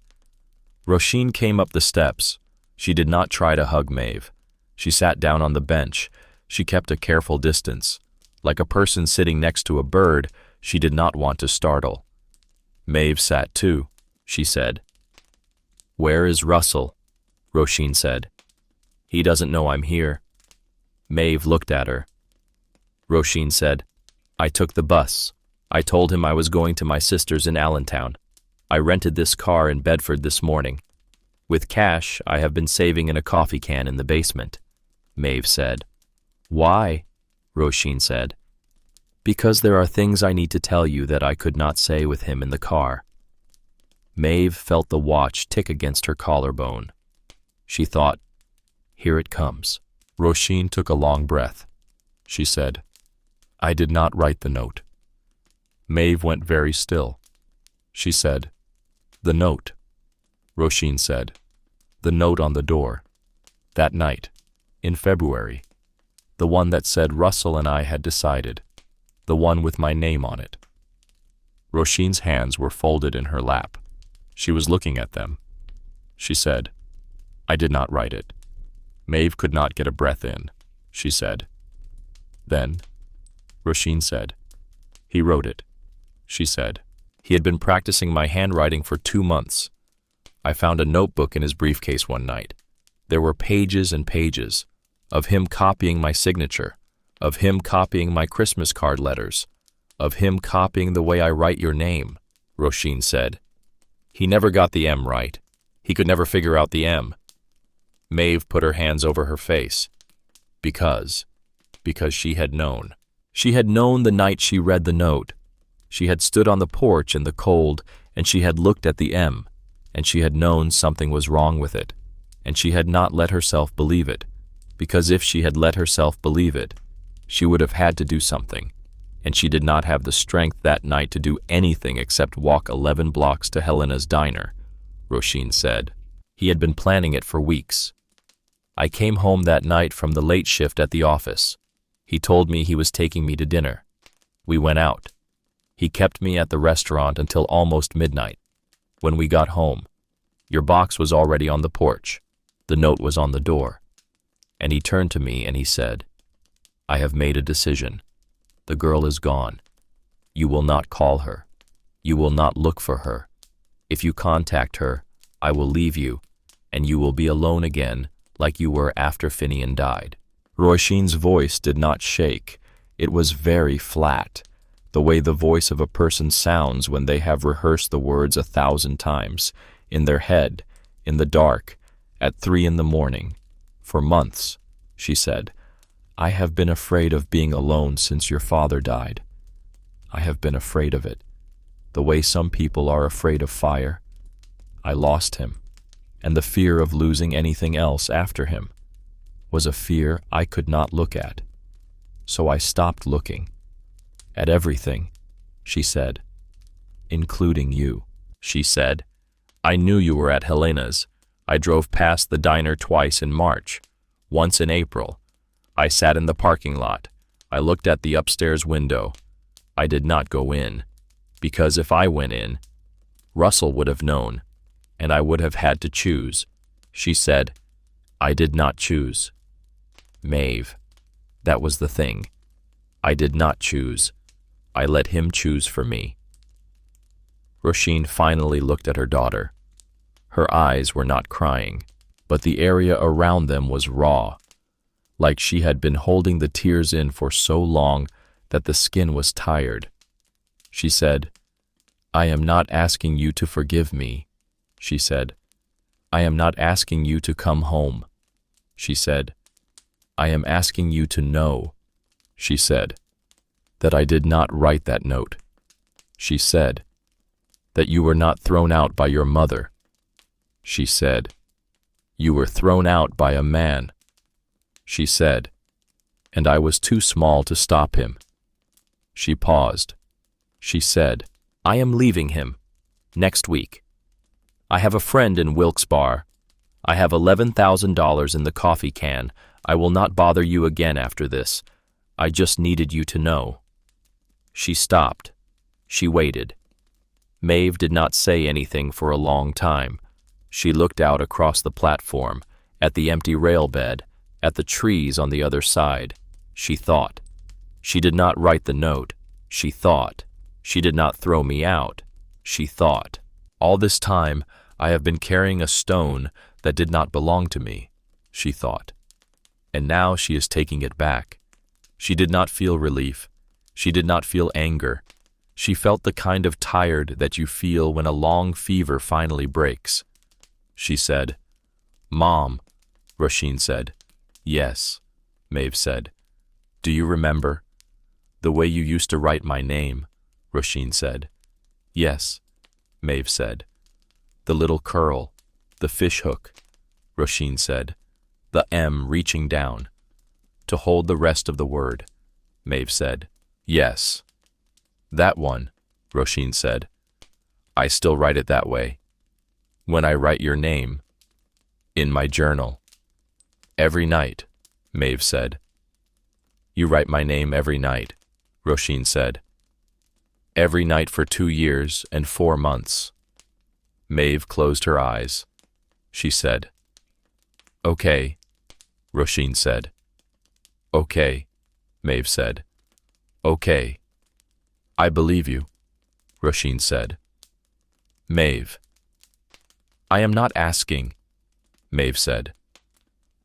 Roisin came up the steps. She did not try to hug Maeve. She sat down on the bench. She kept a careful distance. Like a person sitting next to a bird, she did not want to startle. Maeve sat too, she said. "Where is Russell?" Roisin said. "He doesn't know I'm here." Maeve looked at her. Roisin said, "I took the bus. I told him I was going to my sister's in Allentown. I rented this car in Bedford this morning. With cash, I have been saving in a coffee can in the basement," Maeve said. "Why?" Roisin said. "Because there are things I need to tell you that I could not say with him in the car." Maeve felt the watch tick against her collarbone. She thought, "Here it comes." Roisin took a long breath. She said, "I did not write the note." Maeve went very still. She said, "The note." Roisin said, "The note on the door. That night, in February. The one that said Russell and I had decided. The one with my name on it." Roisin's hands were folded in her lap. She was looking at them. She said, "I did not write it." Maeve could not get a breath in. She said, "Then," Roisin said, "he wrote it." She said, "He had been practicing my handwriting for 2 months. I found a notebook in his briefcase one night. There were pages and pages of him copying my signature, of him copying my Christmas card letters, of him copying the way I write your name," Roisin said. "He never got the M right. He could never figure out the M." Maeve put her hands over her face. Because she had known. She had known the night she read the note. She had stood on the porch in the cold, and she had looked at the M, and she had known something was wrong with it, and she had not let herself believe it, because if she had let herself believe it, she would have had to do something, and she did not have the strength that night to do anything except walk 11 blocks to Helena's diner, Roisin said. He had been planning it for weeks. "I came home that night from the late shift at the office. He told me he was taking me to dinner. We went out. He kept me at the restaurant until almost midnight. When we got home, your box was already on the porch. The note was on the door. And he turned to me and he said, 'I have made a decision. The girl is gone. You will not call her. You will not look for her. If you contact her, I will leave you, and you will be alone again like you were after Finian died.'" Roisin's voice did not shake. It was very flat, the way the voice of a person sounds when they have rehearsed the words 1,000 times, in their head, in the dark, at 3 in the morning. "For months," she said, "I have been afraid of being alone since your father died. I have been afraid of it, the way some people are afraid of fire. I lost him, and the fear of losing anything else after him was a fear I could not look at. So I stopped looking. At everything," she said. "Including you," she said. "I knew you were at Helena's. I drove past the diner twice in March, once in April. I sat in the parking lot. I looked at the upstairs window. I did not go in, because if I went in, Russell would have known, and I would have had to choose," she said. "I did not choose. Maeve, that was the thing. I did not choose. I let him choose for me." Roisin finally looked at her daughter. Her eyes were not crying, but the area around them was raw, like she had been holding the tears in for so long that the skin was tired. She said, "I am not asking you to forgive me," she said. "I am not asking you to come home," she said. "I am asking you to know," she said, "that I did not write that note," she said, "that you were not thrown out by your mother," she said, "you were thrown out by a man," she said, "and I was too small to stop him." She paused. She said, "I am leaving him next week. I have a friend in Wilkes-Barre. I have $11,000 in the coffee can. I will not bother you again after this. I just needed you to know." She stopped. She waited. Maeve did not say anything for a long time. She looked out across the platform, at the empty rail bed, at the trees on the other side. She thought. She did not write the note. She thought. She did not throw me out. She thought. All this time, I have been carrying a stone that did not belong to me, she thought. And now she is taking it back. She did not feel relief. She did not feel anger. She felt the kind of tired that you feel when a long fever finally breaks. She said, "Mom," Roisin said. "Yes," Maeve said. "Do you remember? The way you used to write my name," Roisin said. "Yes," Maeve said. "The little curl, the fish hook," Roisin said. "The M reaching down. To hold the rest of the word," Maeve said. "Yes." "That one," Roisin said. "I still write it that way. When I write your name. In my journal. Every night," Maeve said. "You write my name every night," Roisin said. "Every night for 2 years and 4 months." Maeve closed her eyes. She said, "Okay," Roisin said. "Okay," Maeve said. "Okay." "I believe you," Roisin said. "Maeve." "I am not asking," Maeve said.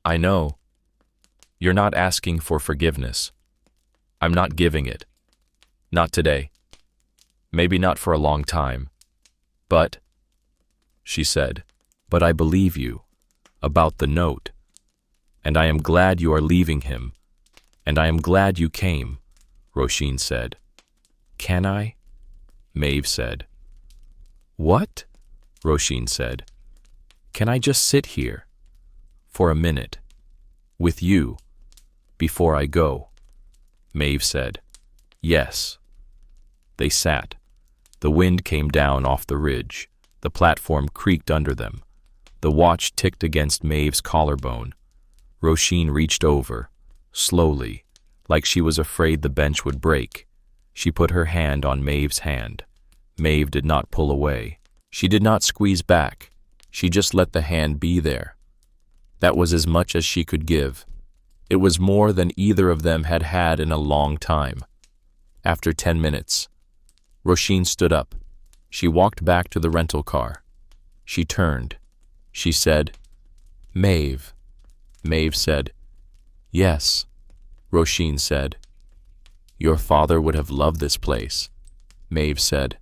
"I know. You're not asking for forgiveness. I'm not giving it. Not today. Maybe not for a long time. But," she said, "but I believe you about the note. And I am glad you are leaving him. And I am glad you came," Roisin said. "Can I?" Maeve said. "What?" Roisin said. "Can I just sit here for a minute with you before I go?" Maeve said, "Yes." They sat. The wind came down off the ridge. The platform creaked under them. The watch ticked against Maeve's collarbone. Roisin reached over, slowly, like she was afraid the bench would break. She put her hand on Maeve's hand. Maeve did not pull away. She did not squeeze back. She just let the hand be there. That was as much as she could give. It was more than either of them had had in a long time. After 10 minutes, Roisin stood up. She walked back to the rental car. She turned. She said, "Maeve." Maeve said, "Yes." Roisin said, "Your father would have loved this place." Maeve said,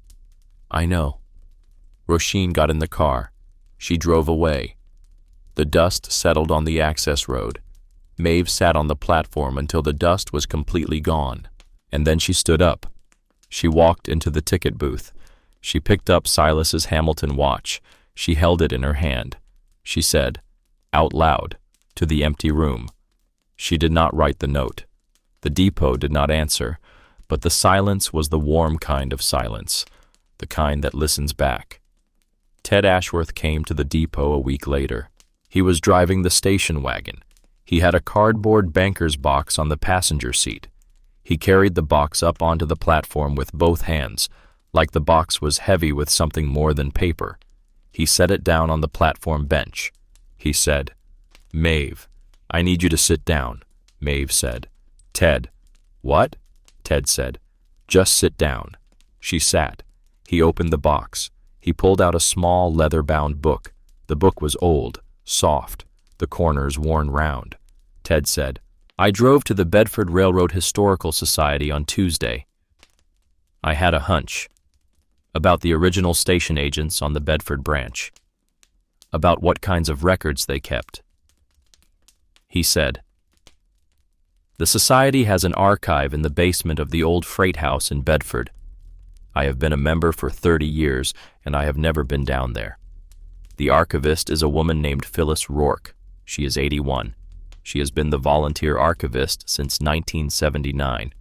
"I know." Roisin got in the car. She drove away. The dust settled on the access road. Maeve sat on the platform until the dust was completely gone, and then she stood up. She walked into the ticket booth. She picked up Silas's Hamilton watch. She held it in her hand. She said, out loud, to the empty room. She did not write the note. The depot did not answer, but the silence was the warm kind of silence, the kind that listens back. Ted Ashworth came to the depot a week later. He was driving the station wagon. He had a cardboard banker's box on the passenger seat. He carried the box up onto the platform with both hands, like the box was heavy with something more than paper. He set it down on the platform bench. He said, "Maeve, I need you to sit down," Maeve said. "Ted." "What?" Ted said. "Just sit down." She sat. He opened the box. He pulled out a small leather-bound book. The book was old, soft, the corners worn round. Ted said, I drove to the Bedford Railroad Historical Society on Tuesday. I had a hunch about the original station agents on the Bedford branch, about what kinds of records they kept. He said, "The Society has an archive in the basement of the old freight house in Bedford. I have been a member for 30 years, and I have never been down there. The archivist is a woman named Phyllis Rourke. She is 81. She has been the volunteer archivist since 1979.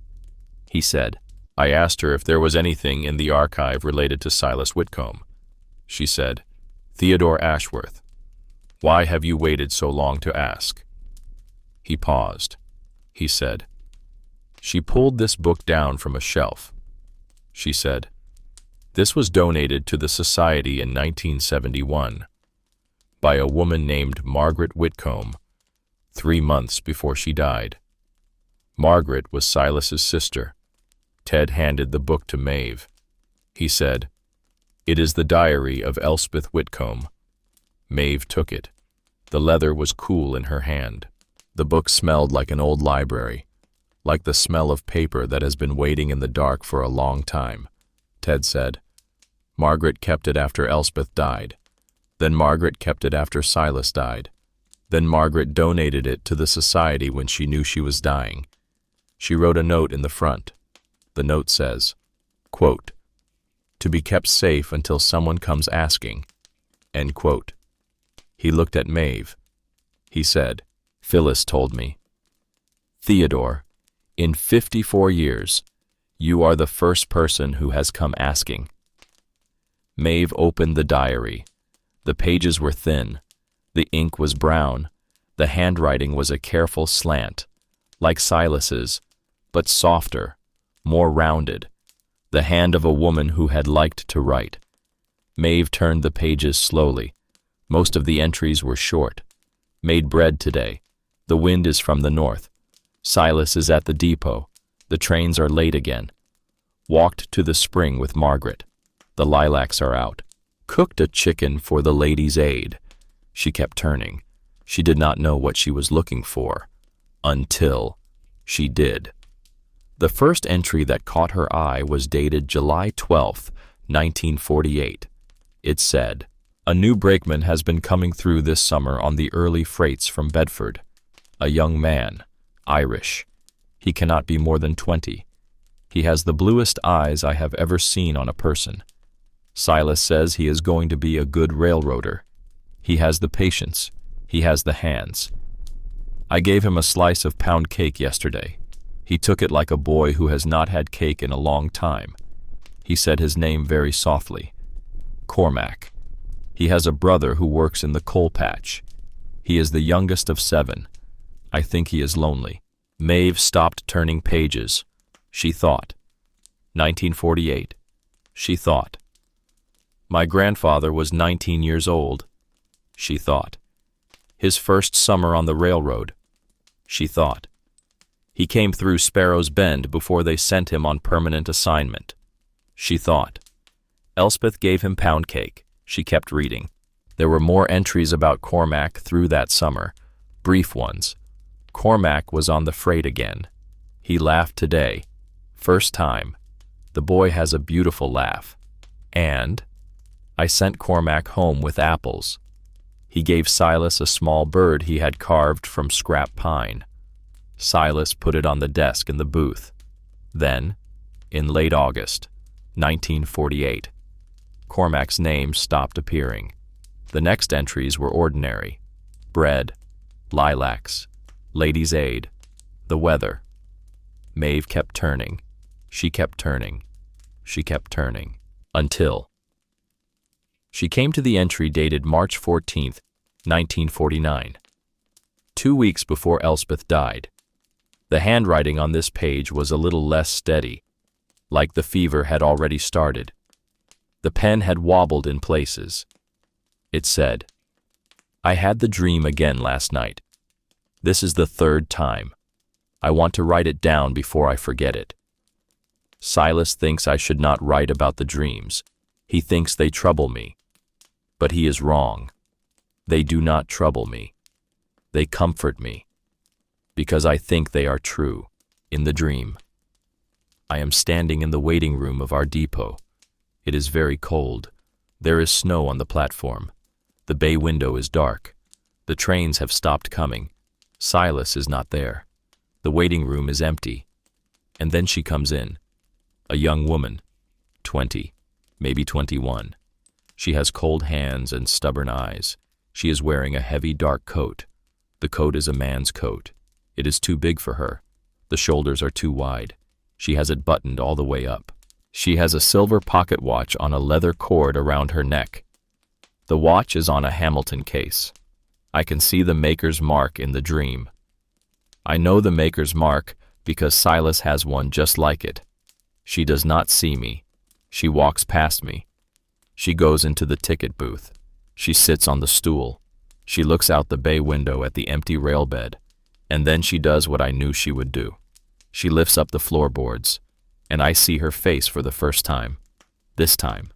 He said, "I asked her if there was anything in the archive related to Silas Whitcomb. She said, 'Theodore Ashworth. Why have you waited so long to ask?'" He paused. He said, "She pulled this book down from a shelf. She said, 'This was donated to the Society in 1971 by a woman named Margaret Whitcomb, 3 months before she died.' Margaret was Silas's sister." Ted handed the book to Maeve. He said, "It is the diary of Elspeth Whitcomb." Maeve took it. The leather was cool in her hand. The book smelled like an old library, like the smell of paper that has been waiting in the dark for a long time. Ted said, "Margaret kept it after Elspeth died. Then Margaret kept it after Silas died. Then Margaret donated it to the Society when she knew she was dying. She wrote a note in the front. The note says, quote, 'To be kept safe until someone comes asking,' end quote." He looked at Maeve. He said, "Phyllis told me. Theodore, in 54 years, you are the first person who has come asking." Maeve opened the diary. The pages were thin. The ink was brown. The handwriting was a careful slant, like Silas's, but softer, more rounded, the hand of a woman who had liked to write. Maeve turned the pages slowly. Most of the entries were short. "Made bread today. The wind is from the north. Silas is at the depot. The trains are late again. Walked to the spring with Margaret. The lilacs are out. Cooked a chicken for the Ladies' Aid." She kept turning. She did not know what she was looking for, until she did. The first entry that caught her eye was dated July 12, 1948. It said, "A new brakeman has been coming through this summer on the early freights from Bedford. A young man, Irish. He cannot be more than 20. He has the bluest eyes I have ever seen on a person. Silas says he is going to be a good railroader. He has the patience. He has the hands. I gave him a slice of pound cake yesterday. He took it like a boy who has not had cake in a long time. He said his name very softly. Cormac. He has a brother who works in the coal patch. He is the youngest of 7. I think he is lonely." Maeve stopped turning pages. She thought. 1948. She thought. "My grandfather was 19 years old." She thought. "His first summer on the railroad." She thought. "He came through Sparrow's Bend before they sent him on permanent assignment." She thought. "Elspeth gave him pound cake." She kept reading. There were more entries about Cormac through that summer, brief ones. Cormac was on the freight again. He laughed today. First time. The boy has a beautiful laugh. And I sent Cormac home with apples. He gave Silas a small bird he had carved from scrap pine. Silas put it on the desk in the booth. Then, in late August, 1948, Cormac's name stopped appearing. The next entries were ordinary. Bread, lilacs, Ladies' Aid, the weather. Maeve kept turning. She kept turning. She kept turning. Until she came to the entry dated March 14, 1949. 2 weeks before Elspeth died. The handwriting on this page was a little less steady, like the fever had already started. The pen had wobbled in places. It said, "I had the dream again last night. This is the 3rd time. I want to write it down before I forget it. Silas thinks I should not write about the dreams. He thinks they trouble me. But he is wrong. They do not trouble me. They comfort me. Because I think they are true. In the dream. I am standing in the waiting room of our depot. It is very cold. There is snow on the platform. The bay window is dark. The trains have stopped coming. Silas is not there. The waiting room is empty. And then she comes in. A young woman, 20, maybe 21. She has cold hands and stubborn eyes. She is wearing a heavy dark coat. The coat is a man's coat. It is too big for her. The shoulders are too wide. She has it buttoned all the way up. She has a silver pocket watch on a leather cord around her neck. The watch is on a Hamilton case. I can see the maker's mark in the dream. I know the maker's mark because Silas has one just like it. She does not see me. She walks past me. She goes into the ticket booth. She sits on the stool. She looks out the bay window at the empty rail bed, and then she does what I knew she would do. She lifts up the floorboards, and I see her face for the first time. This time,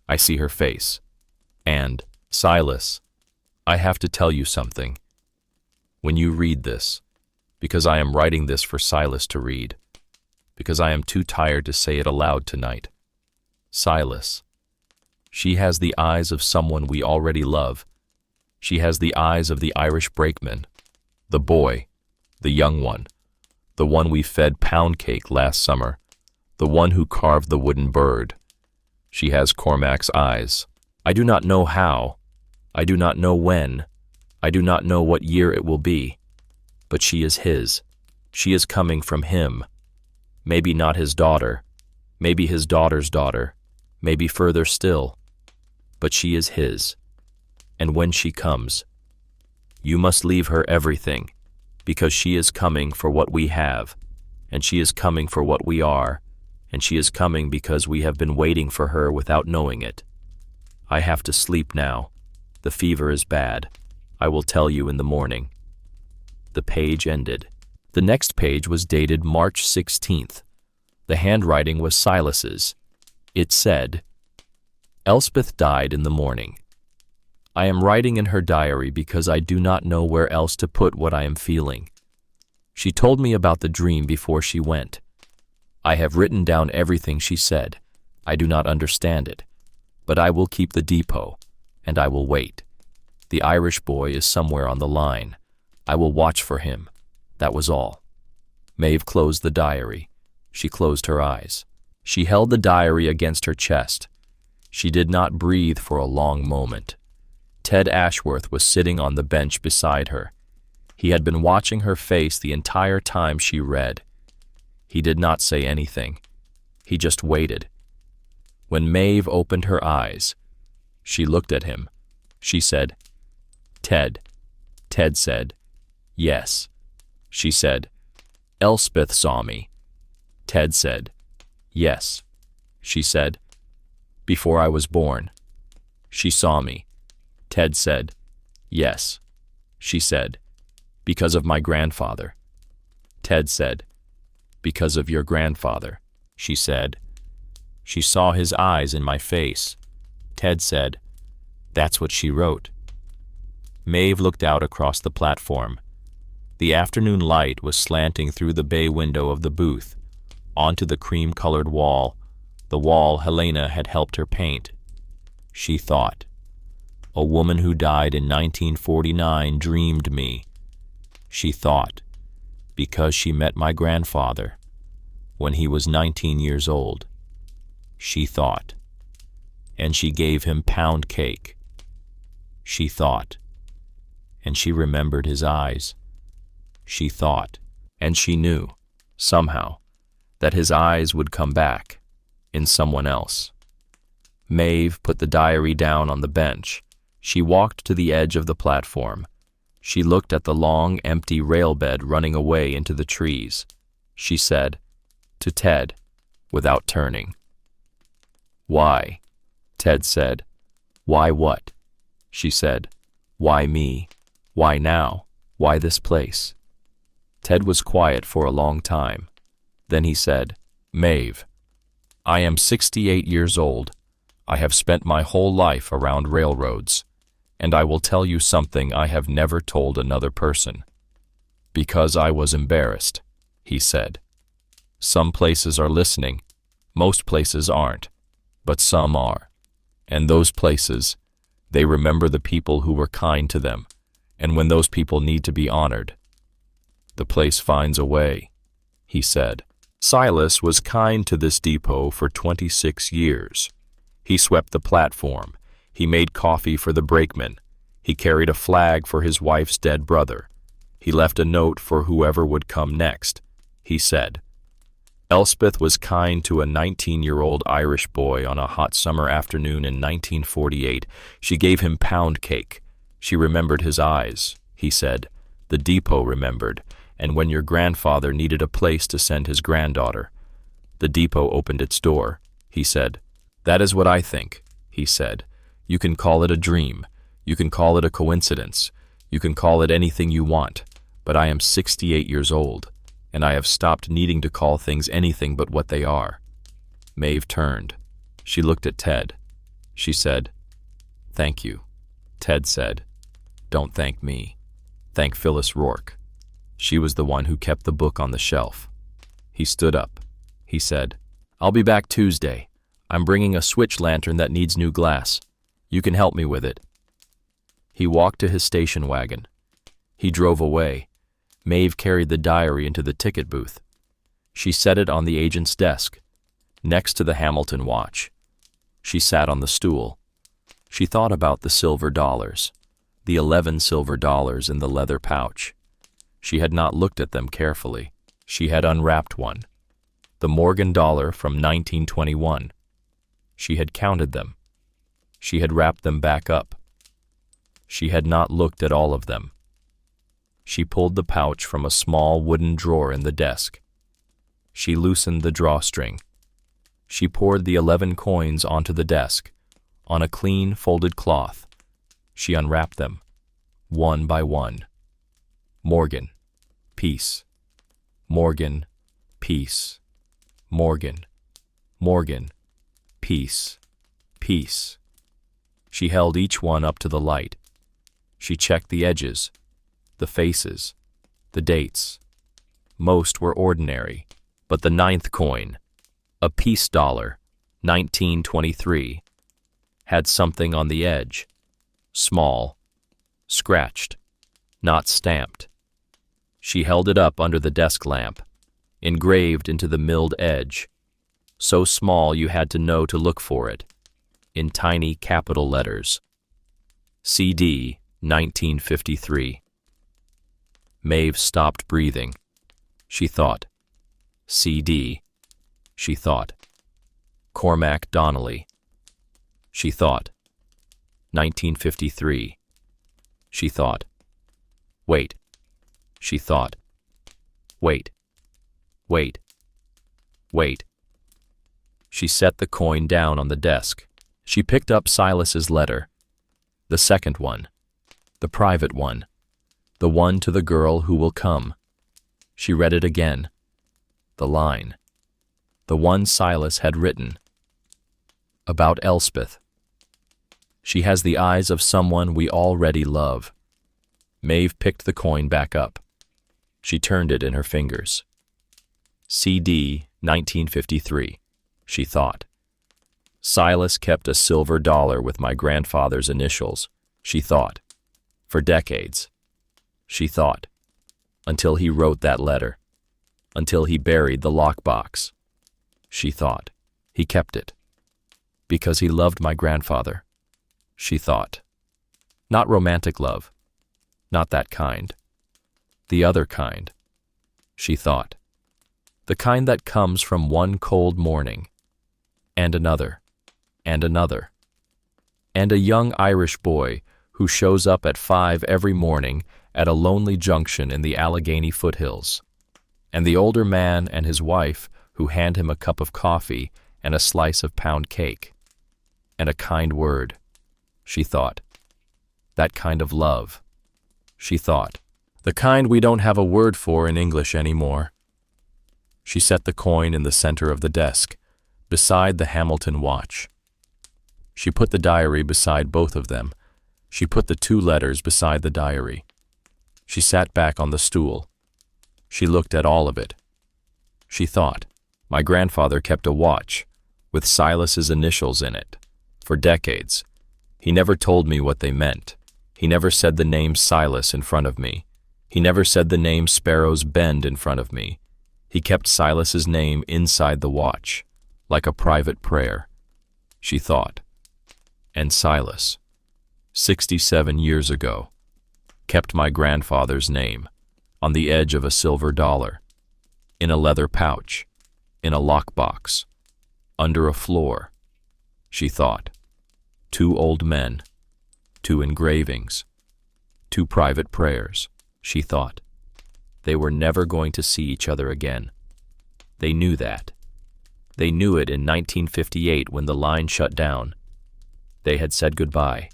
I see her face. And, Silas, I have to tell you something. When you read this, because I am writing this for Silas to read, because I am too tired to say it aloud tonight. Silas. She has the eyes of someone we already love. She has the eyes of the Irish brakeman, the boy, the young one, the one we fed pound cake last summer, the one who carved the wooden bird. She has Cormac's eyes. I do not know how. I do not know when. I do not know what year it will be. But she is his. She is coming from him. Maybe not his daughter. Maybe his daughter's daughter. Maybe further still. But she is his. And when she comes, you must leave her everything, because she is coming for what we have, and she is coming for what we are, and she is coming because we have been waiting for her without knowing it. I have to sleep now. The fever is bad. I will tell you in the morning. The page ended. The next page was dated March 16th. The handwriting was Silas's. It said, Elspeth died in the morning. I am writing in her diary because I do not know where else to put what I am feeling. She told me about the dream before she went. I have written down everything she said. I do not understand it, but I will keep the depot, and I will wait. The Irish boy is somewhere on the line. I will watch for him. That was all. Maeve closed the diary. She closed her eyes. She held the diary against her chest. She did not breathe for a long moment. Ted Ashworth was sitting on the bench beside her. He had been watching her face the entire time she read. He did not say anything. He just waited. When Maeve opened her eyes, she looked at him. She said, Ted. Ted said, Yes. She said, Elspeth saw me. Ted said, Yes. She said, Before I was born. She saw me. Ted said, Yes. She said, Because of my grandfather. Ted said, Because of your grandfather. She said, She saw his eyes in my face. Ted said, That's what she wrote. Maeve looked out across the platform. The afternoon light was slanting through the bay window of the booth, onto the cream-colored wall, the wall Helena had helped her paint. She thought, A woman who died in 1949 dreamed me. She thought, because she met my grandfather when he was 19 years old. She thought, and she gave him pound cake. She thought, and she remembered his eyes. She thought, and she knew, somehow, that his eyes would come back, in someone else. Maeve put the diary down on the bench. She walked to the edge of the platform. She looked at the long, empty rail bed running away into the trees. She said, to Ted, without turning, Why? Ted said, Why what? She said, Why me? Why now? Why this place? Ted was quiet for a long time. Then he said, Maeve, I am 68 years old. I have spent my whole life around railroads, and I will tell you something I have never told another person. Because I was embarrassed, he said. Some places are listening, most places aren't, but some are. And those places, they remember the people who were kind to them, and when those people need to be honored, the place finds a way, he said. Silas was kind to this depot for 26 years. He swept the platform. He made coffee for the brakemen. He carried a flag for his wife's dead brother. He left a note for whoever would come next, he said. Elspeth was kind to a 19-year-old Irish boy on a hot summer afternoon in 1948. She gave him pound cake. She remembered his eyes, he said. The depot remembered, and when your grandfather needed a place to send his granddaughter, the depot opened its door, he said. That is what I think, he said. You can call it a dream. You can call it a coincidence. You can call it anything you want. But I am 68 years old, and I have stopped needing to call things anything but what they are. Maeve turned. She looked at Ted. She said, "Thank you." Ted said, "Don't thank me. Thank Phyllis Rourke. She was the one who kept the book on the shelf." He stood up. He said, "I'll be back Tuesday. I'm bringing a switch lantern that needs new glass. You can help me with it." He walked to his station wagon. He drove away. Maeve carried the diary into the ticket booth. She set it on the agent's desk, next to the Hamilton watch. She sat on the stool. She thought about the silver dollars, the 11 silver dollars in the leather pouch. She had not looked at them carefully. She had unwrapped one, the Morgan dollar from 1921. She had counted them. She had wrapped them back up. She had not looked at all of them. She pulled the pouch from a small wooden drawer in the desk. She loosened the drawstring. She poured the 11 coins onto the desk, on a clean, folded cloth. She unwrapped them, one by one. Morgan, peace. Morgan, peace. Morgan, Morgan, peace, peace. She held each one up to the light. She checked the edges, the faces, the dates. Most were ordinary, but the 9th coin, a peace dollar, 1923, had something on the edge, small, scratched, not stamped. She held it up under the desk lamp, engraved into the milled edge, so small you had to know to look for it, in tiny capital letters. CD, 1953. Maeve stopped breathing. She thought. CD. She thought. Cormac Donnelly. She thought. 1953. She thought. Wait. She thought. Wait. Wait. Wait. She set the coin down on the desk. She picked up Silas's letter. The second one. The private one. The one to the girl who will come. She read it again. The line. The one Silas had written. About Elspeth. She has the eyes of someone we already love. Maeve picked the coin back up. She turned it in her fingers. CD, 1953, she thought. Silas kept a silver dollar with my grandfather's initials, she thought. For decades. She thought. Until he wrote that letter. Until he buried the lockbox. She thought. He kept it. Because he loved my grandfather. She thought. Not romantic love. Not that kind. The other kind. She thought. The kind that comes from one cold morning. And another. And another. And a young Irish boy who shows up at 5 every morning at a lonely junction in the Allegheny foothills. And the older man and his wife who hand him a cup of coffee and a slice of pound cake. And a kind word. She thought. That kind of love. She thought. The kind we don't have a word for in English anymore. She set the coin in the center of the desk, beside the Hamilton watch. She put the diary beside both of them. She put the 2 letters beside the diary. She sat back on the stool. She looked at all of it. She thought, my grandfather kept a watch with Silas's initials in it for decades. He never told me what they meant. He never said the name Silas in front of me. He never said the name Sparrow's Bend in front of me. He kept Silas's name inside the watch, like a private prayer. She thought. And Silas, 67 years ago, kept my grandfather's name on the edge of a silver dollar, in a leather pouch, in a lockbox, under a floor. She thought. 2 old men, 2 engravings, 2 private prayers, she thought. They were never going to see each other again. They knew that. They knew it in 1958 when the line shut down. They had said goodbye.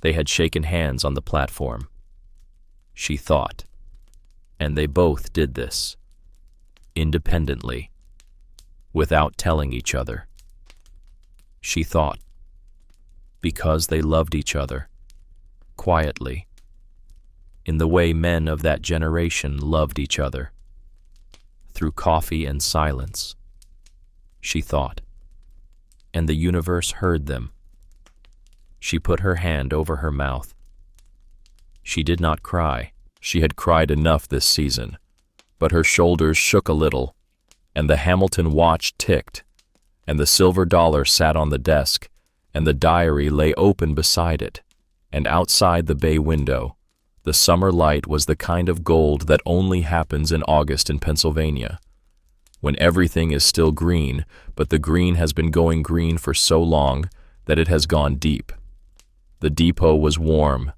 They had shaken hands on the platform. She thought. And they both did this, independently, without telling each other. She thought. Because they loved each other, quietly, in the way men of that generation loved each other, through coffee and silence. She thought. And the universe heard them. She put her hand over her mouth. She did not cry. She had cried enough this season, but her shoulders shook a little, and the Hamilton watch ticked, and the silver dollar sat on the desk, and the diary lay open beside it, and outside the bay window, the summer light was the kind of gold that only happens in August in Pennsylvania, when everything is still green, but the green has been going green for so long that it has gone deep. The depot was warm.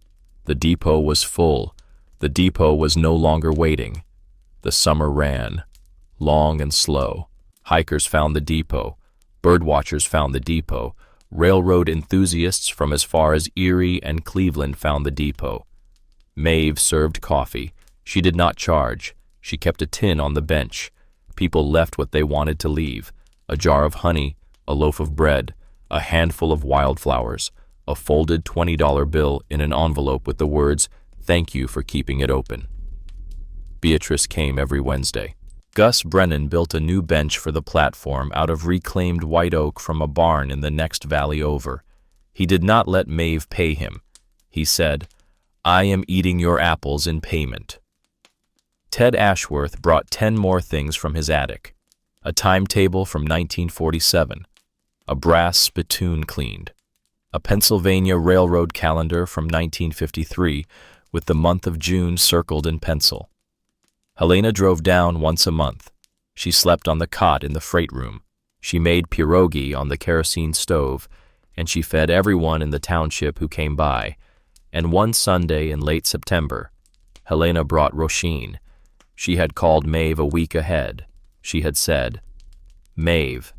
The depot was full. The depot was no longer waiting. The summer ran, long and slow. Hikers found the depot. Birdwatchers found the depot. Railroad enthusiasts from as far as Erie and Cleveland found the depot. Maeve served coffee. She did not charge. She kept a tin on the bench. People left what they wanted to leave: a jar of honey, a loaf of bread, a handful of wildflowers, a folded $20 bill in an envelope with the words, "Thank you for keeping it open." Beatrice came every Wednesday. Gus Brennan built a new bench for the platform out of reclaimed white oak from a barn in the next valley over. He did not let Maeve pay him. He said, "I am eating your apples in payment." Ted Ashworth brought 10 more things from his attic: a timetable from 1947, a brass spittoon cleaned, a Pennsylvania Railroad calendar from 1953 with the month of June circled in pencil. Helena drove down once a month. She slept on the cot in the freight room. She made pierogi on the kerosene stove, and she fed everyone in the township who came by. And one Sunday in late September, Helena brought Roisin. She had called Maeve a week ahead. She had said, "Maeve,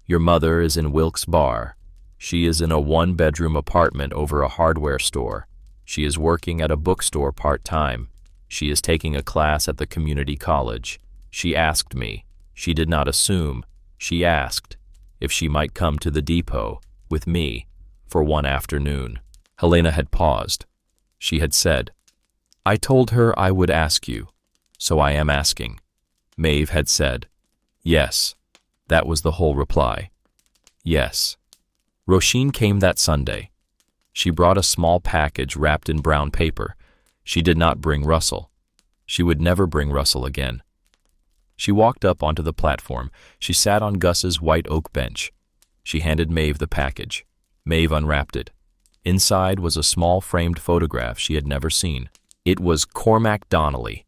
your mother is in Wilkes Barre. She is in a 1-bedroom apartment over a hardware store. She is working at a bookstore part-time. She is taking a class at the community college. She asked me. She did not assume. She asked if she might come to the depot with me for one afternoon." Helena had paused. She had said, "I told her I would ask you, so I am asking." Maeve had said, "Yes." That was the whole reply. Yes. Roisin came that Sunday. She brought a small package wrapped in brown paper. She did not bring Russell. She would never bring Russell again. She walked up onto the platform. She sat on Gus's white oak bench. She handed Maeve the package. Maeve unwrapped it. Inside was a small framed photograph she had never seen. It was Cormac Donnelly,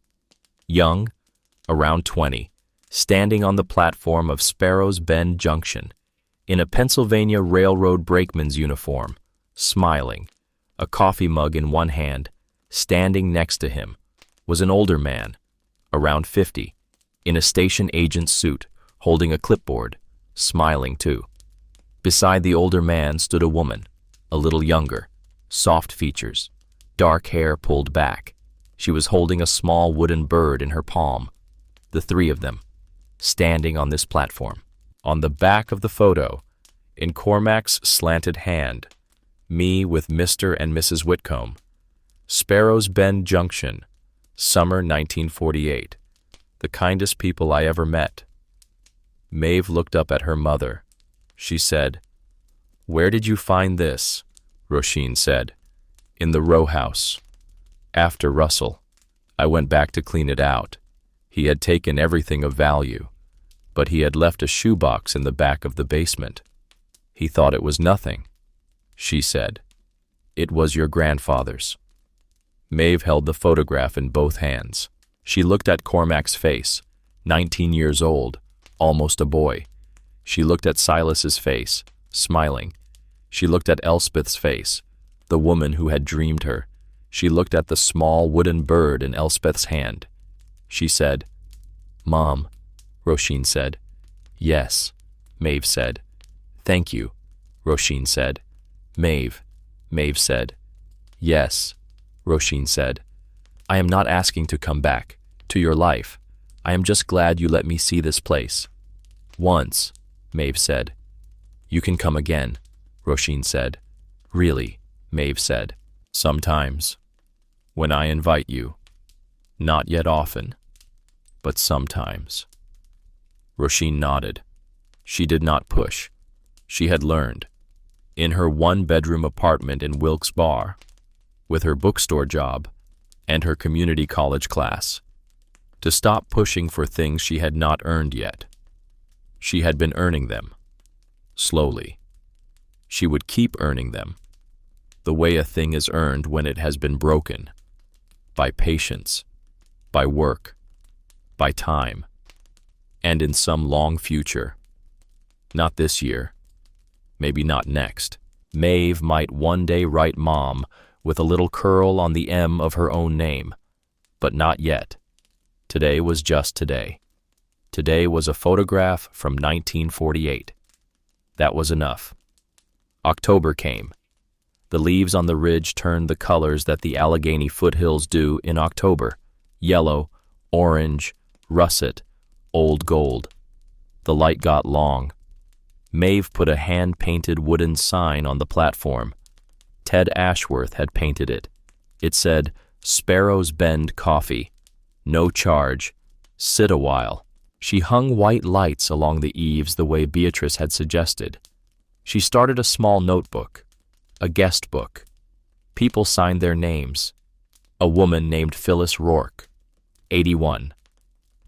young, around 20, standing on the platform of Sparrow's Bend Junction, in a Pennsylvania Railroad brakeman's uniform, smiling, a coffee mug in one hand. Standing next to him was an older man, around 50, in a station agent suit, holding a clipboard, smiling too. Beside the older man stood a woman, a little younger, soft features, dark hair pulled back. She was holding a small wooden bird in her palm. The three of them, standing on this platform. On the back of the photo, in Cormac's slanted hand, me with Mr. and Mrs. Whitcomb. Sparrow's Bend Junction, summer 1948. The kindest people I ever met. Maeve looked up at her mother. She said, "Where did you find this?" Roisin said. "In the row house. After Russell, I went back to clean it out. He had taken everything of value, but he had left a shoebox in the back of the basement. He thought it was nothing," she said. "It was your grandfather's." Maeve held the photograph in both hands. She looked at Cormac's face, 19 years old, almost a boy. She looked at Silas's face, smiling. She looked at Elspeth's face, the woman who had dreamed her. She looked at the small wooden bird in Elspeth's hand. She said, "Mom," Roisin said. "Yes," Maeve said. "Thank you," Roisin said. Maeve said. "Yes," Roisin said. "I am not asking to come back, to your life. I am just glad you let me see this place." "Once," Maeve said. "You can come again," Roisin said. "Really," Maeve said. "Sometimes. When I invite you. Not yet often, but sometimes." Roisin nodded. She did not push. She had learned. In her one-bedroom apartment in Wilkes Barre, with her bookstore job and her community college class, to stop pushing for things she had not earned yet. She had been earning them. Slowly. She would keep earning them. The way a thing is earned when it has been broken. By patience. By work. By time. And in some long future. Not this year. Maybe not next. Maeve might one day write Mom with a little curl on the M of her own name. But not yet. Today was just today. Today was a photograph from 1948. That was enough. October came. The leaves on the ridge turned the colors that the Allegheny foothills do in October. Yellow, orange, russet, old gold. The light got long. Maeve put a hand-painted wooden sign on the platform. Ted Ashworth had painted it. It said, "Sparrow's Bend Coffee. No charge. Sit a while." She hung white lights along the eaves the way Beatrice had suggested. She started a small notebook, a guest book. People signed their names. A woman named Phyllis Rourke, 81,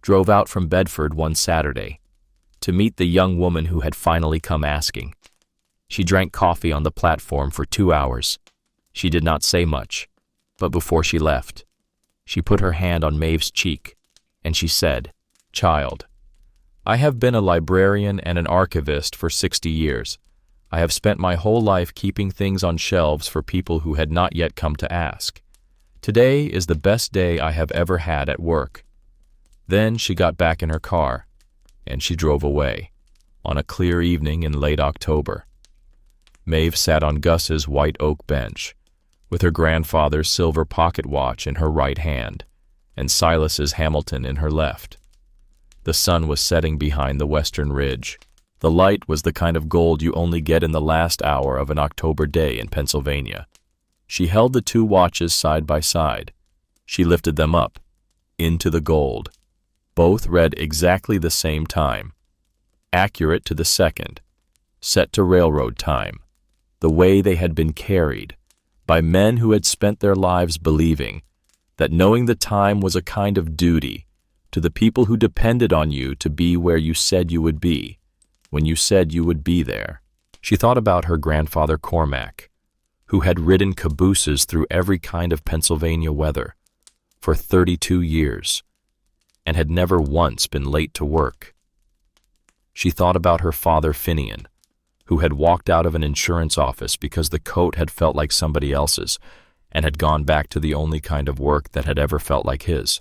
drove out from Bedford one Saturday to meet the young woman who had finally come asking. She drank coffee on the platform for 2 hours. She did not say much, but before she left, she put her hand on Maeve's cheek, and she said, "Child, I have been a librarian and an archivist for 60 years. I have spent my whole life keeping things on shelves for people who had not yet come to ask. Today is the best day I have ever had at work." Then she got back in her car, and she drove away, on a clear evening in late October. Maeve sat on Gus's white oak bench, with her grandfather's silver pocket watch in her right hand, and Silas's Hamilton in her left. The sun was setting behind the western ridge. The light was the kind of gold you only get in the last hour of an October day in Pennsylvania. She held the two watches side by side. She lifted them up, into the gold. Both read exactly the same time, accurate to the second, set to railroad time, the way they had been carried, by men who had spent their lives believing that knowing the time was a kind of duty to the people who depended on you to be where you said you would be, when you said you would be there. She thought about her grandfather Cormac, who had ridden cabooses through every kind of Pennsylvania weather for 32 years, and had never once been late to work. She thought about her father Finian, who had walked out of an insurance office because the coat had felt like somebody else's, and had gone back to the only kind of work that had ever felt like his.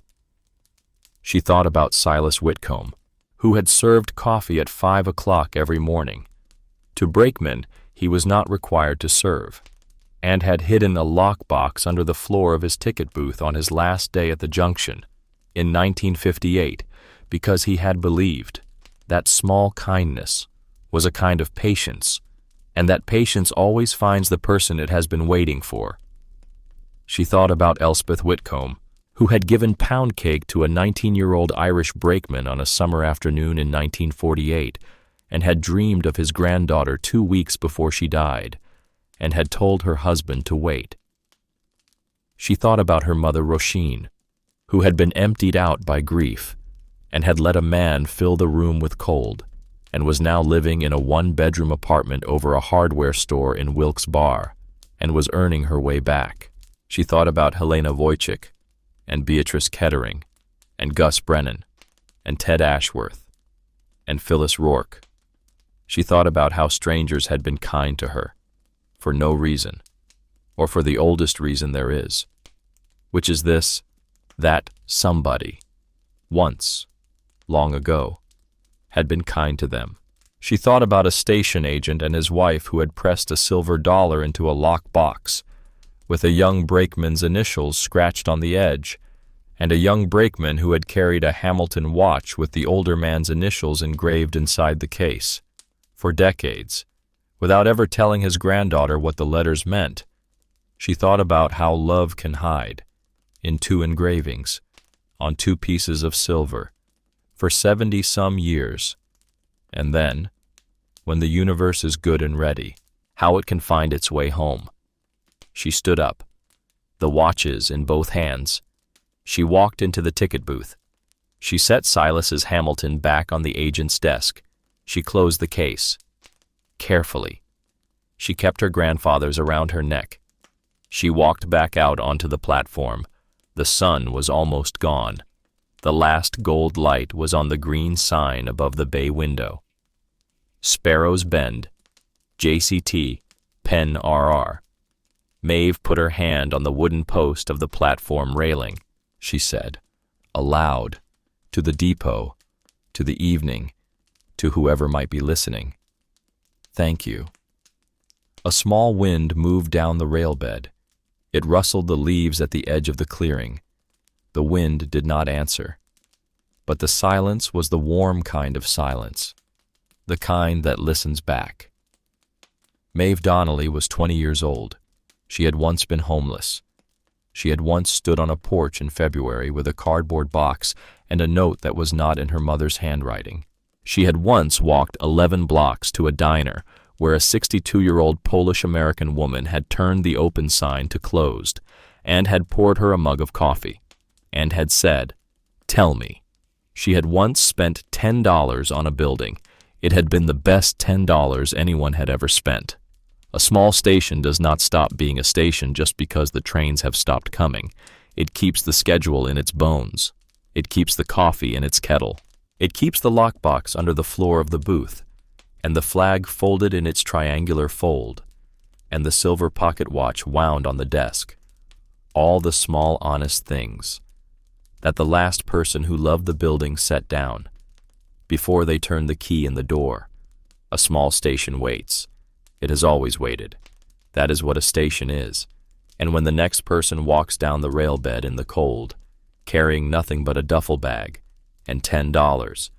She thought about Silas Whitcomb, who had served coffee at 5 o'clock every morning. To brakemen, he was not required to serve, and had hidden a lockbox under the floor of his ticket booth on his last day at the junction in 1958 because he had believed that small kindness was a kind of patience, and that patience always finds the person it has been waiting for. She thought about Elspeth Whitcomb, who had given pound cake to a 19-year-old Irish brakeman on a summer afternoon in 1948, and had dreamed of his granddaughter 2 weeks before she died, and had told her husband to wait. She thought about her mother Roisin, who had been emptied out by grief, and had let a man fill the room with cold, and was now living in a one-bedroom apartment over a hardware store in Wilkes Barre, and was earning her way back. She thought about Helena Wojcik, and Beatrice Kettering, and Gus Brennan, and Ted Ashworth, and Phyllis Rourke. She thought about how strangers had been kind to her, for no reason, or for the oldest reason there is, which is this, that somebody, once, long ago, had been kind to them. She thought about a station agent and his wife who had pressed a silver dollar into a lock box, with a young brakeman's initials scratched on the edge, and a young brakeman who had carried a Hamilton watch with the older man's initials engraved inside the case, for decades, without ever telling his granddaughter what the letters meant. She thought about how love can hide, in 2 engravings, on 2 pieces of silver, for 70-some years, and then, when the universe is good and ready, how it can find its way home. She stood up, the watches in both hands. She walked into the ticket booth. She set Silas's Hamilton back on the agent's desk. She closed the case. Carefully. She kept her grandfather's around her neck. She walked back out onto the platform. The sun was almost gone. The last gold light was on the green sign above the bay window. Sparrow's Bend, JCT, Penn RR. Maeve put her hand on the wooden post of the platform railing. She said, aloud, to the depot, to the evening, to whoever might be listening, "Thank you." A small wind moved down the railbed. It rustled the leaves at the edge of the clearing. The wind did not answer. But the silence was the warm kind of silence, the kind that listens back. Maeve Donnelly was 20 years old. She had once been homeless. She had once stood on a porch in February with a cardboard box and a note that was not in her mother's handwriting. She had once walked 11 blocks to a diner where a 62-year-old Polish-American woman had turned the open sign to closed and had poured her a mug of coffee and had said, "Tell me." She had once spent $10 on a building. It had been the best $10 anyone had ever spent. A small station does not stop being a station just because the trains have stopped coming. It keeps the schedule in its bones. It keeps the coffee in its kettle. It keeps the lockbox under the floor of the booth, and the flag folded in its triangular fold, and the silver pocket watch wound on the desk. All the small, honest things that the last person who loved the building set down before they turned the key in the door. A small station waits. It has always waited. That is what a station is. And when the next person walks down the railbed in the cold, carrying nothing but a duffel bag, and $10,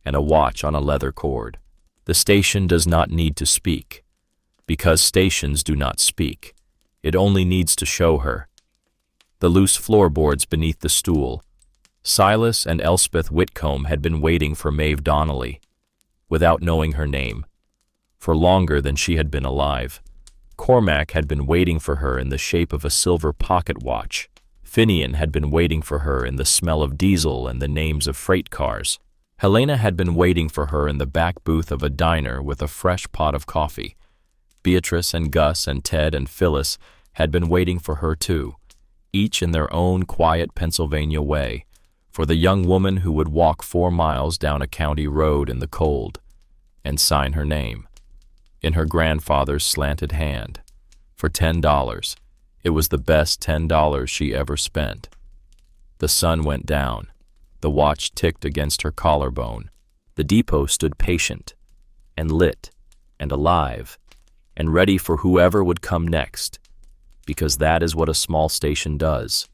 and a watch on a leather cord, the station does not need to speak, because stations do not speak. It only needs to show her. The loose floorboards beneath the stool. Silas and Elspeth Whitcomb had been waiting for Maeve Donnelly, without knowing her name, for longer than she had been alive. Cormac had been waiting for her in the shape of a silver pocket watch. Finian had been waiting for her in the smell of diesel and the names of freight cars. Helena had been waiting for her in the back booth of a diner with a fresh pot of coffee. Beatrice and Gus and Ted and Phyllis had been waiting for her too, each in their own quiet Pennsylvania way, for the young woman who would walk 4 miles down a county road in the cold and sign her name in her grandfather's slanted hand, for $10. It was the best $10 she ever spent. The sun went down. The watch ticked against her collarbone. The depot stood patient, and lit, and alive, and ready for whoever would come next, because that is what a small station does.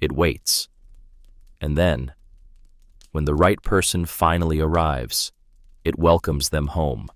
It waits. And then, when the right person finally arrives, it welcomes them home.